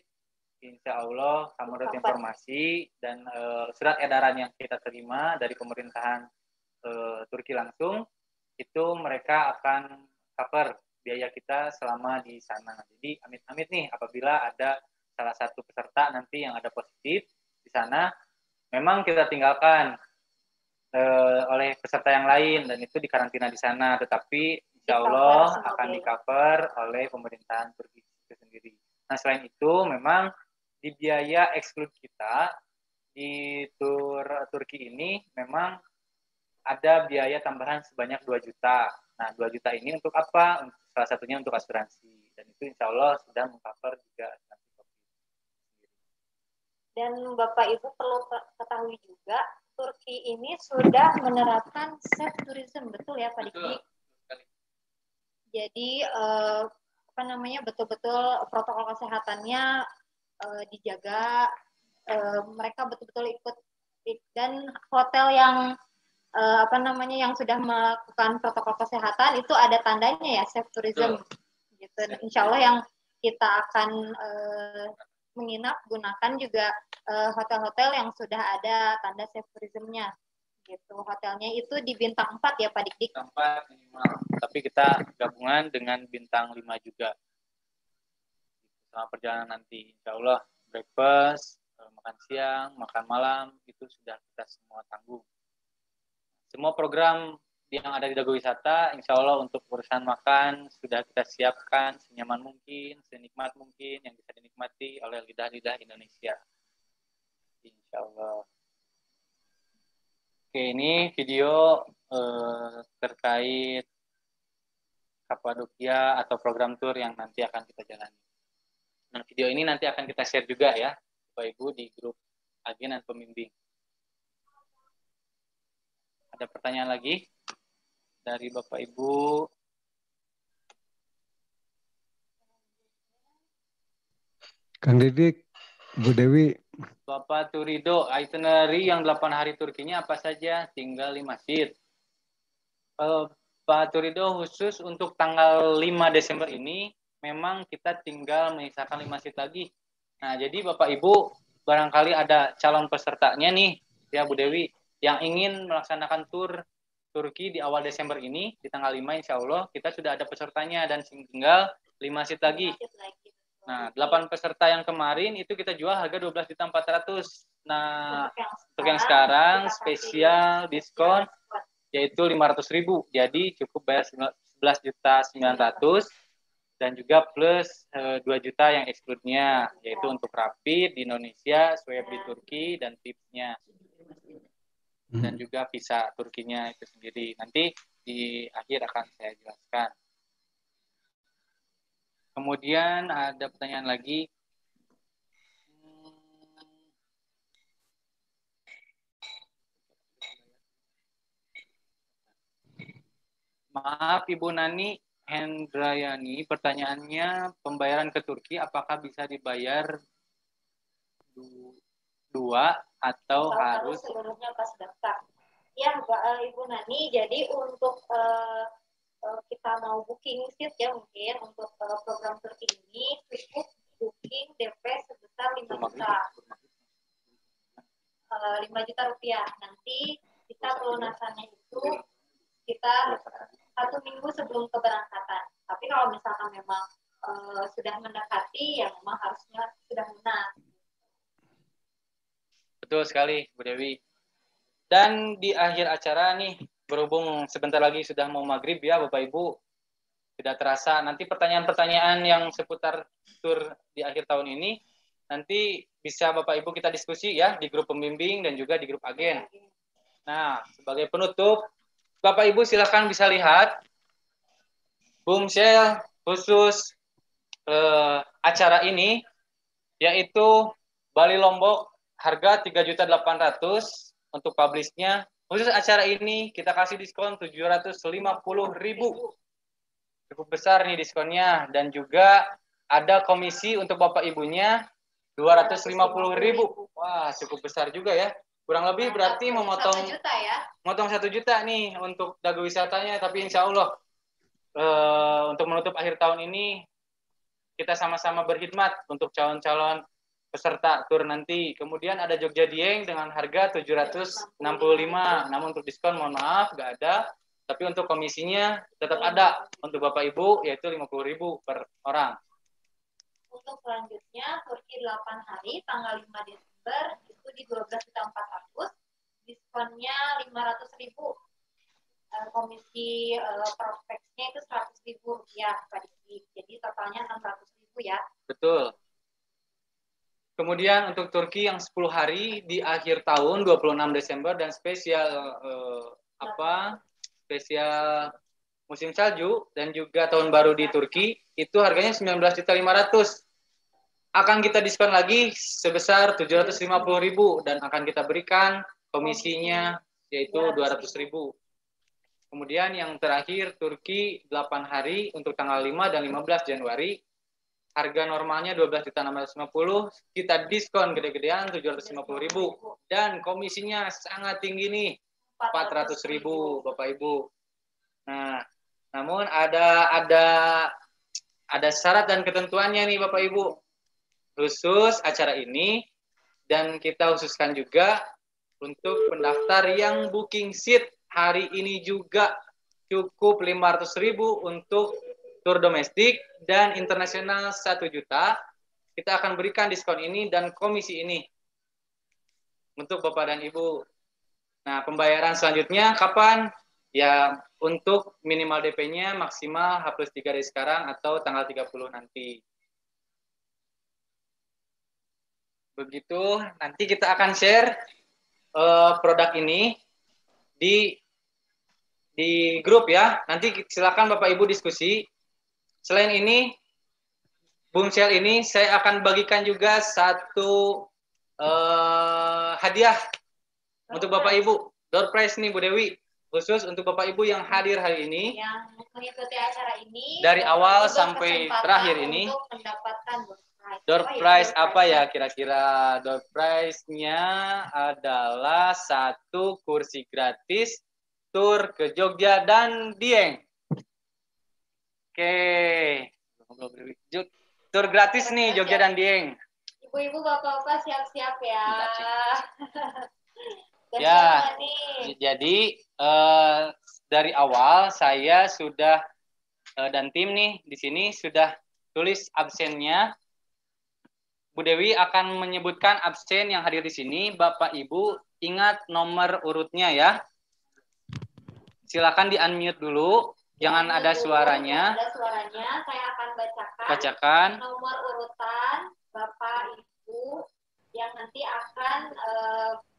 insya Allah menurut informasi dan surat edaran yang kita terima dari pemerintahan Turki langsung, itu mereka akan cover biaya kita selama di sana. Jadi amit-amit nih apabila ada salah satu peserta nanti yang ada positif di sana, memang kita tinggalkan oleh peserta yang lain dan itu dikarantina di sana, tetapi insya Allah akan di-cover oleh pemerintahan Turki itu sendiri. Nah, selain itu memang di biaya exclude kita di tur Turki ini memang ada biaya tambahan sebanyak 2 juta. Nah, 2 juta ini untuk apa? Salah satunya untuk asuransi, dan itu insya Allah sudah meng-cover juga asuransi COVID. Dan Bapak Ibu perlu ketahui juga Turki ini sudah menerapkan safe tourism, betul ya Pak Diki? Jadi apa namanya, betul-betul protokol kesehatannya dijaga, mereka betul-betul ikut, dan hotel yang apa namanya yang sudah melakukan protokol kesehatan itu ada tandanya ya safe tourism gitu. Insya Allah yang kita akan menginap gunakan juga hotel-hotel yang sudah ada tanda safe tourismnya gitu. Hotelnya itu di bintang 4 ya Pak Dik-Dik? 4 minimal. Tapi kita gabungan dengan bintang 5 juga. Selama perjalanan nanti insya Allah breakfast, makan siang, makan malam itu sudah kita semua tanggung. Semua program yang ada di Dago Wisata, insya Allah untuk urusan makan sudah kita siapkan senyaman mungkin, senikmat mungkin yang bisa dinikmati oleh lidah-lidah Indonesia. Insya Allah. Oke, ini video terkait Kapadokia atau program tour yang nanti akan kita jalani. Nah, video ini nanti akan kita share juga ya, Bapak Ibu, di grup agen dan pembimbing. Ada pertanyaan lagi dari Bapak Ibu? Kang Didik, Bu Dewi. Bapak Turido, itinerary yang 8 hari Turkinya apa saja? Tinggal 5 seat. Pak Turido, khusus untuk tanggal 5 Desember ini, memang kita tinggal menyisakan 5 seat lagi. Nah, jadi Bapak Ibu, barangkali ada calon pesertanya nih, ya Bu Dewi, yang ingin melaksanakan tur Turki di awal Desember ini, di tanggal 5 insya Allah, kita sudah ada pesertanya dan tinggal 5 seat lagi. Nah, 8 peserta yang kemarin itu kita jual harga 12.400.000. Nah, untuk yang sekarang spesial diskon yaitu 500.000. Jadi cukup bayar 11.900.000 dan juga plus 2 juta yang exclude-nya, yaitu untuk rapid di Indonesia, swab di Turki, dan tipsnya. Dan juga visa Turkinya itu sendiri. Nanti di akhir akan saya jelaskan. Kemudian ada pertanyaan lagi. Maaf Ibu Nani Hendrayani, pertanyaannya pembayaran ke Turki apakah bisa dibayar 2 atau harus seluruhnya pas daftar? Ya, Ibu Nani, jadi untuk kita mau booking seat ya mungkin untuk program Turki ini cukup booking DP sebesar 5 juta. 5 juta rupiah. Nanti kita pelunasannya itu kita 1 minggu sebelum keberangkatan. Tapi kalau misalkan memang sudah mendekati, ya memang harusnya sudah lunas. Betul sekali, Bu Dewi. Dan di akhir acara nih, berhubung sebentar lagi sudah mau maghrib ya Bapak Ibu, tidak terasa nanti pertanyaan-pertanyaan yang seputar tur di akhir tahun ini nanti bisa Bapak Ibu kita diskusi ya di grup pembimbing dan juga di grup agen. Nah, sebagai penutup, Bapak Ibu silakan bisa lihat boomshell khusus acara ini, yaitu Bali Lombok harga 3.800.000 untuk publishnya. Khusus acara ini kita kasih diskon 750.000. Cukup besar nih diskonnya, dan juga ada komisi untuk Bapak Ibunya 250.000. Wah, cukup besar juga ya. Kurang lebih berarti memotong 1 juta ya. Motong 1 juta nih untuk Dago Wisatanya, tapi insya Allah untuk menutup akhir tahun ini kita sama-sama berkhidmat untuk calon-calon peserta tur nanti. Kemudian ada Jogja Dieng dengan harga 765. Namun untuk diskon mohon maaf nggak ada. Tapi untuk komisinya tetap ada untuk Bapak Ibu, yaitu 50.000 per orang. Untuk selanjutnya Turki 8 hari tanggal 5 Desember itu di 12.400.000. Diskonnya 500.000. Komisi prospeknya itu 100.000 rupiah. Jadi totalnya 600.000 ya. Betul. Kemudian untuk Turki yang 10 hari di akhir tahun 26 Desember dan spesial spesial musim salju dan juga tahun baru di Turki itu harganya 19.500.000. Akan kita diskon lagi sebesar 750.000 dan akan kita berikan komisinya yaitu 200.000. Kemudian yang terakhir Turki 8 hari untuk tanggal 5 dan 15 Januari. Harga normalnya 12.650, kita diskon gede-gedean 750.000 dan komisinya sangat tinggi nih 400.000 Bapak Ibu. Nah, namun ada syarat dan ketentuannya nih Bapak Ibu. Khusus acara ini dan kita khususkan juga untuk pendaftar yang booking seat hari ini juga cukup 500.000 untuk tur domestik dan internasional 1 juta, kita akan berikan diskon ini dan komisi ini untuk Bapak dan Ibu. Nah, pembayaran selanjutnya kapan? Ya, untuk minimal DP-nya maksimal H+3 dari sekarang atau tanggal 30 nanti. Begitu, nanti kita akan share produk ini di grup ya. Nanti silakan Bapak Ibu diskusi. Selain ini, Bung Shell ini saya akan bagikan juga satu hadiah untuk Bapak Ibu. Door prize nih Bu Dewi. Khusus untuk Bapak Ibu yang hadir hari ini, yang mengikuti acara ini dari awal sampai terakhir ini, door prize apa ya kira-kira? Door prize-nya adalah 1 kursi gratis tur ke Jogja dan Dieng. Oke, tur gratis nih Jogja dan Dieng. Ibu-ibu, bapak-bapak siap-siap ya. Ya, jadi dari awal saya sudah dan tim nih di sini sudah tulis absennya. Bu Dewi akan menyebutkan absen yang hadir di sini. Bapak Ibu ingat nomor urutnya ya. Silakan di-unmute dulu, jangan ada suaranya. Ada suaranya, saya akan bacakan nomor urutan Bapak Ibu yang nanti akan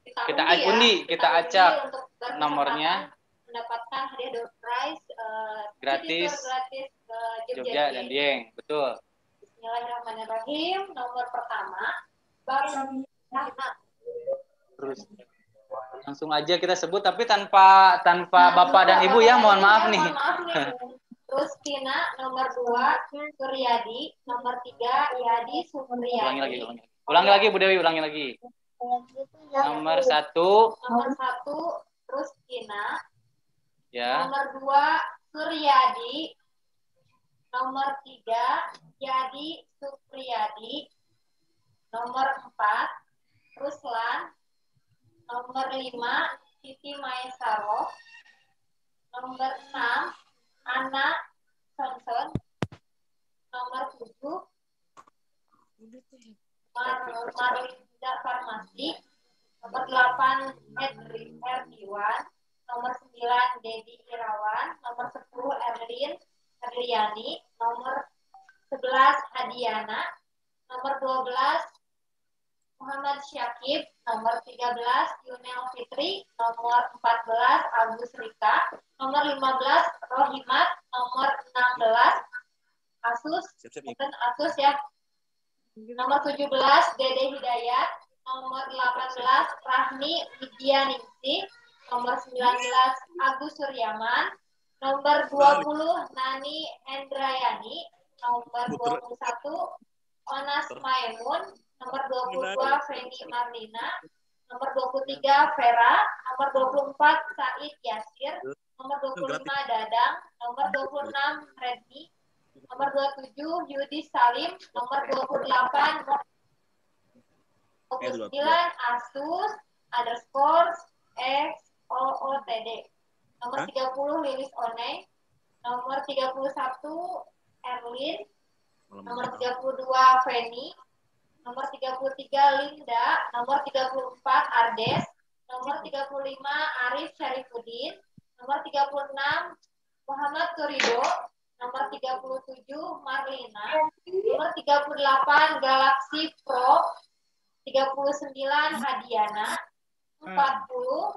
kita undi, kita acak nomornya, mendapatkan hadiah door prize gratis ke Jogja dan Dieng, betul. Bismillahirrahmanirrahim. Nomor pertama, Bapak. Terus langsung aja kita sebut, tapi tanpa Bapak dan Ibu ya, mohon maaf nih. Terus Tina, nomor 2, Suryadi, nomor 3, Yadi Supriyadi. Ulangi lagi Bu Dewi, ulangi lagi. Nomor 1, terus Tina. Ya. Nomor 2, Suryadi. Nomor 3, Yadi Supriyadi. Nomor 4, Ruslan. Nomor 5, Siti Maesaro. Nomor 6, Ana Sonson. Nomor 7, Marlinda Farmasi. Nomor 8, Erdiwan. Nomor 9, Dedi Irawan. Nomor 10, Erliani. Nomor 11, Hadiana. Nomor 12, Muhammad Syakib. Nomor 13, Yunel Fitri. Nomor 14, Agus Rika. Nomor 15, Rohimat. Nomor 16, Asus. Bukan Asus ya. Nomor 17, Dede Hidayat. Nomor 18, Rahmi Widianingsih. Nomor 19, Agus Suryaman. Nomor 20, Nani Hendrayani. Nomor 21, Onas Maimun. Nomor 22, Feni Marlina. Nomor 23, Vera. Nomor 24, Said Yasir. Nomor 25, Dadang. Nomor 26, Redmi. Nomor 27, Yudi Salim. Nomor 28, 29, Asus _XOOTD. Nomor 30, Lilis One. Nomor 31, Erwin. Nomor 32, Feni. Nomor 33, Linda. Nomor 34, Ardes. Nomor 35, Arif Syarifuddin. Nomor 36, Muhammad Turido. Nomor 37, Marlina. Nomor 38, Galaxy Pro. 39, Hadiana. 40,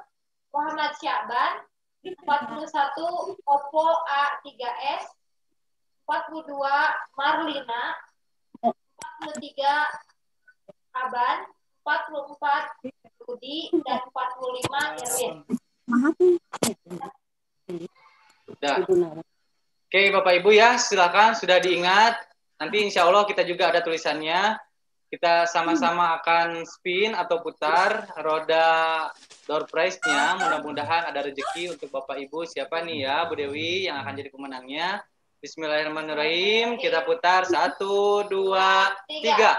Muhammad Syaban. 41, Oppo A3s. 42, Marlina. 43, Aban. 44, Rudi. Dan 45, Irwin. Udah. Oke Bapak Ibu ya, silakan sudah diingat. Nanti insya Allah kita juga ada tulisannya. Kita sama-sama akan spin atau putar roda door prize-nya. Mudah-mudahan ada rezeki untuk Bapak Ibu. Siapa nih ya Bu Dewi yang akan jadi pemenangnya? Bismillahirrahmanirrahim. Kita putar 1, 2, 3.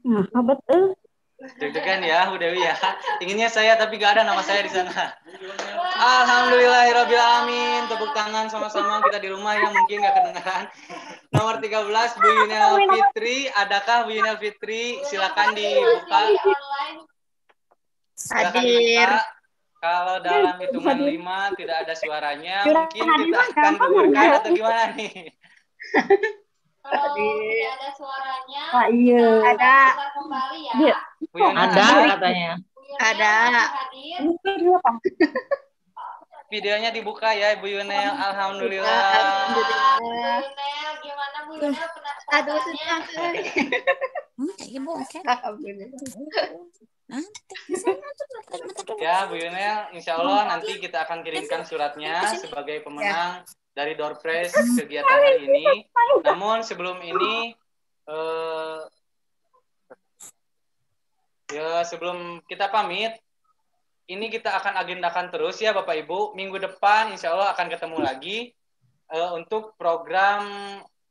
Nah, betul. Deg-degan ya Bu Dewi ya. Inginnya saya tapi gak ada nama saya di sana. Alhamdulillahirrabbilalamin. Tepuk tangan sama-sama kita di rumah ya, mungkin gak kedengaran. Nomor 13 Bu Yunel Fitri. Adakah Bu Yunel Fitri? Silakan dibuka. Online Silakan dibuka. Kalau dalam hitungan 5 tidak ada suaranya, mungkin kita akan gugurkan atau gimana nih? Kalau tidak ada suaranya, iya. ada. Kita kembali ya. Bu Yona Ada katanya. Ada. Videonya dibuka ya, Bu Yunel. Alhamdulillah. Alhamdulillah. Bu Yunel, gimana Bu Yunel pendaftarannya? Ibu, oke. Ya, Bu Yunel, insya Allah nanti kita akan kirimkan suratnya sebagai pemenang dari Door Prize kegiatan hari ini. Namun sebelum ini, sebelum kita pamit, ini kita akan agendakan terus ya Bapak Ibu. Minggu depan insya Allah akan ketemu lagi untuk program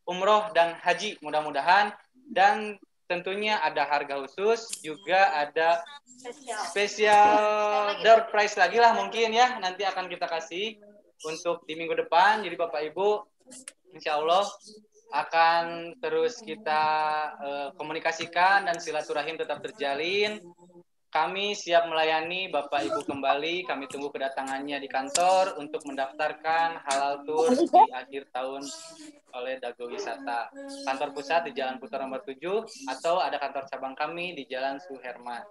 umroh dan haji mudah-mudahan. Dan tentunya ada harga khusus, juga ada spesial door prize lagi lah mungkin ya. Nanti akan kita kasih untuk di minggu depan. Jadi Bapak Ibu insya Allah akan terus kita komunikasikan dan silaturahim tetap terjalin. Kami siap melayani Bapak Ibu kembali. Kami tunggu kedatangannya di kantor untuk mendaftarkan halal tour di akhir tahun oleh Dago Wisata. Kantor pusat di Jalan Putar nomor 7 atau ada kantor cabang kami di Jalan Suherman.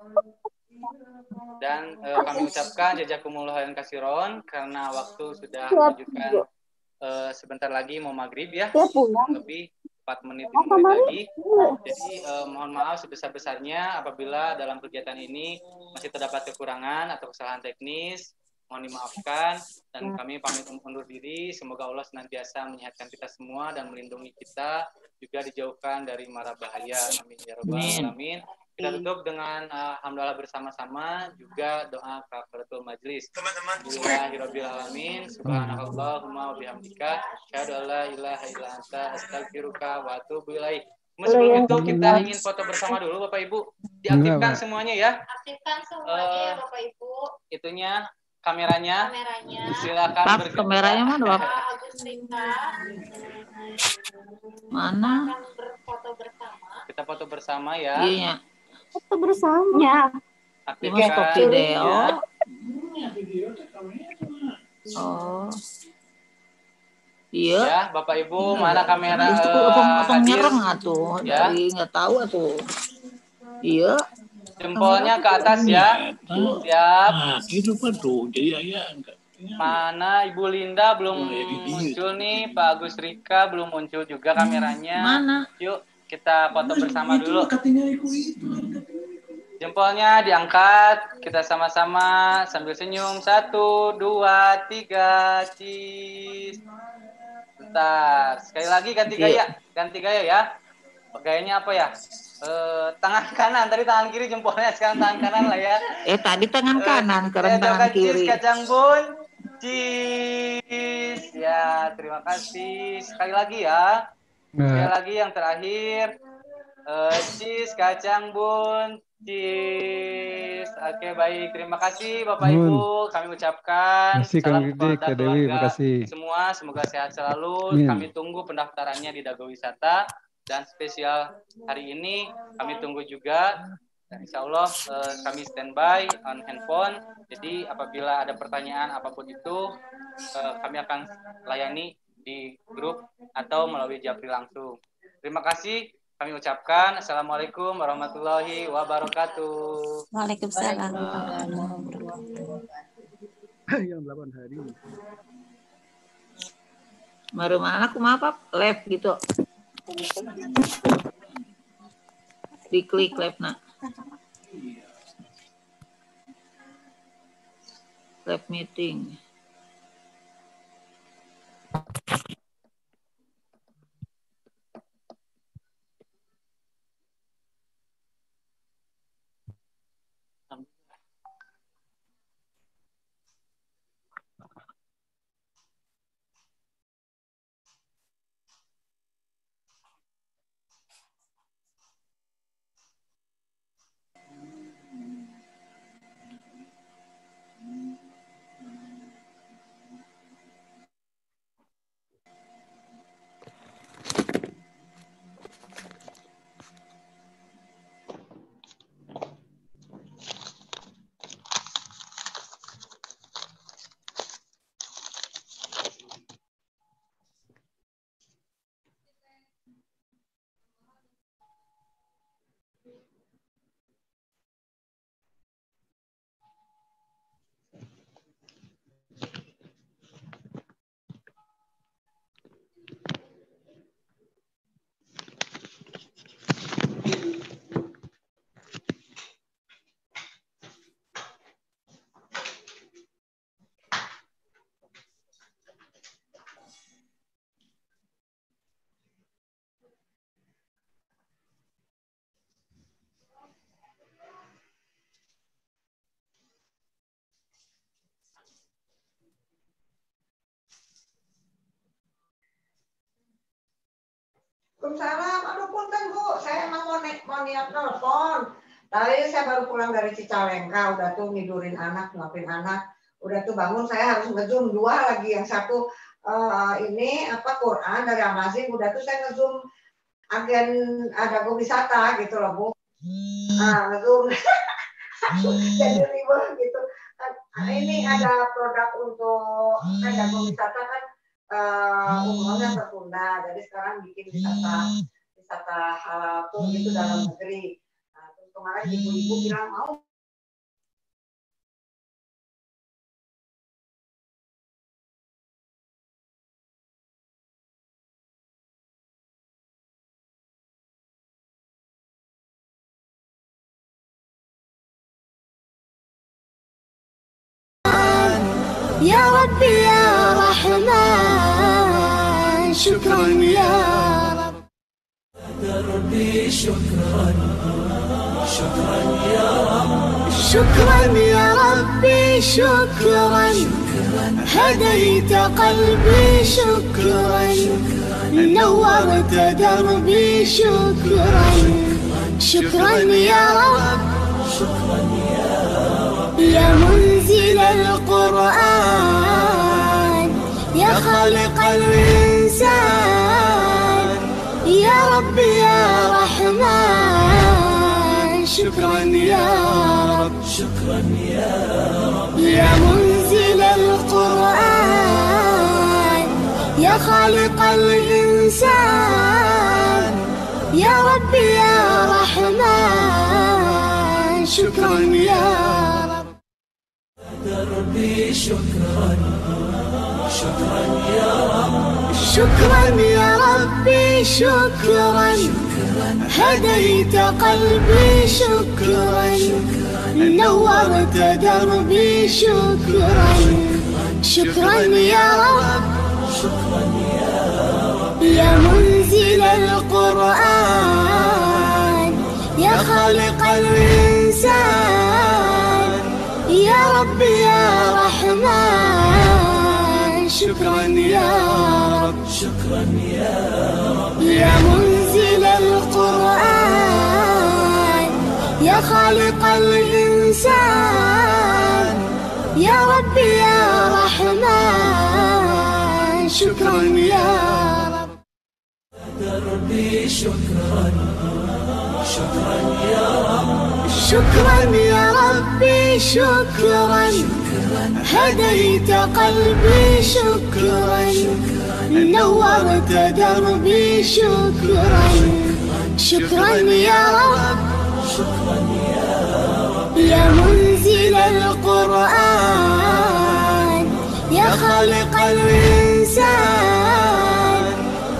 Dan kami ucapkan jazakumullah khairan katsiron karena waktu sudah menunjukkan sebentar lagi mau maghrib ya. Lebih 4 menit 5 menit lagi. Jadi mohon maaf sebesar-besarnya apabila dalam kegiatan ini masih terdapat kekurangan atau kesalahan teknis, mohon dimaafkan dan kami pamit undur diri. Semoga Allah senantiasa menyehatkan kita semua dan melindungi kita, juga dijauhkan dari mara bahaya. Amin ya rabbal alamin. Kita tutup dengan alhamdulillah bersama-sama, juga doa kafaratul majlis. Bismillahirabbil alamin. Subhanakallahumma wa bihamdika asyhadu an la ilaha illa anta astaghfiruka wa atubu ilaik. Sebelum itu kita ingin foto bersama dulu Bapak Ibu. Diaktifkan semuanya ya. Aktifkan semuanya ya Bapak Ibu. Itunya kameranya. Silakan kameranya mana Bapak? Agus Rika. Mana? Akan berfoto bersama. Kita foto bersama ya. Iya. Foto bersama. Aktifkan stop video. ya. Oh. Iya. Ya, Bapak Ibu, mana kamera? Itu potong nyereng atuh. Ya. Dari nggak tahu atuh. Iya. Jempolnya ke atas ya. Siap. Nah, gitu Pak tuh. Jadi ya enggak. Mana Ibu Linda belum muncul nih, Pak Agus Rika belum muncul juga kameranya. Mana? Yuk kita foto bersama dulu. Jempolnya diangkat, kita sama-sama sambil senyum. 1, 2, 3, cheese. Bentar, sekali lagi ganti gaya ya. Gayanya apa ya? Tangan kanan, tadi tangan kiri jempolnya, sekarang tangan kanan lah ya. Tadi tangan kanan, sekarang tangan kiri. Kacang bun, cheese. Ya, terima kasih. Sekali lagi ya. Sekali lagi yang terakhir. Cheese, kacang bun, cheese. Oke, baik. Terima kasih Bapak Ibu. Kami ucapkan salam kepada keluarga semua. Semoga sehat selalu. Kami tunggu pendaftarannya di Dago Wisata. Dan spesial hari ini kami tunggu juga. Dan insya Allah kami standby on handphone. Jadi apabila ada pertanyaan apapun itu, kami akan layani di grup atau melalui Japri langsung. Terima kasih. Kami ucapkan Assalamualaikum warahmatullahi wabarakatuh. Waalaikumsalam. Yang 8 hari. Baru mana aku apa? Live gitu. Diklik live nak. Live meeting. Waalaikumsalam. Aduh punten Bu, saya emang mau niat telepon. Tadi saya baru pulang dari Cicalengka, udah tuh nidurin anak, ngapin anak. Udah tuh bangun, saya harus ngezoom 2 lagi. Yang satu ini Quran dari Amazing, udah tuh saya ngezoom agen Dago Wisata gitu loh Bu. Nah, ngezoom. Jadi ribet gitu. Ini ada produk untuk Dago Wisata kan. Umumnya tertunda, jadi sekarang bikin wisata halal tuh gitu dalam negeri. Nah, terus kemarin ibu-ibu bilang mau يا ربي يا رحمن شكرا يا رب دربي شكرا شكرا يا رب شكرا يا ربي شكرا هديت قلبي شكرا نورت دربي شكرا شكرا يا رب شكرا يا منزل القرآن يا خالق الإنسان يا ربي يا رحمن شكرا يا رب شكرا يا رب يا منزل القرآن يا خالق الإنسان يا ربي يا رحمن شكرا يا رب دربي شكرا شكرا يا رب شكرا يا ربي شكرا هديت قلبي شكرا نورت دربي شكرا شكرا يا رب شكرا يا منزل القرآن يا خالق الإنسان يا ربي يا رحمن شكرا يا رب شكرا يا رب يا منزل القرآن يا خالق الإنسان يا ربي يا رحمن شكرا يا رب دربي شكرا شكرا يا رب شكرا يا ربي شكرا هديت قلبي شكرا نورت دربي شكرا شكرا يا رب شكرا يا منزل القرآن يا خالق الإنسان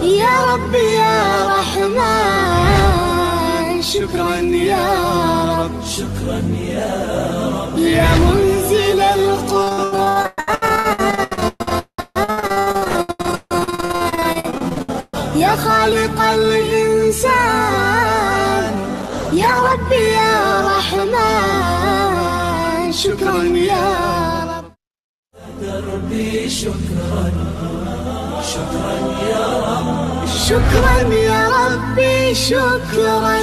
يا ربي يا رحمن شكرا يا رب شكرا يا رب يا منزل القرآن يا خالق الإنسان يا ربي يا رحمن شكرا يا رب دربي شكرا شكرا يا رب شكرا يا ربي شكرا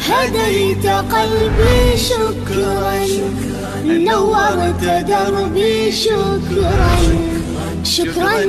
هديت قلبي شكرا نورت دربي شكرا شكرا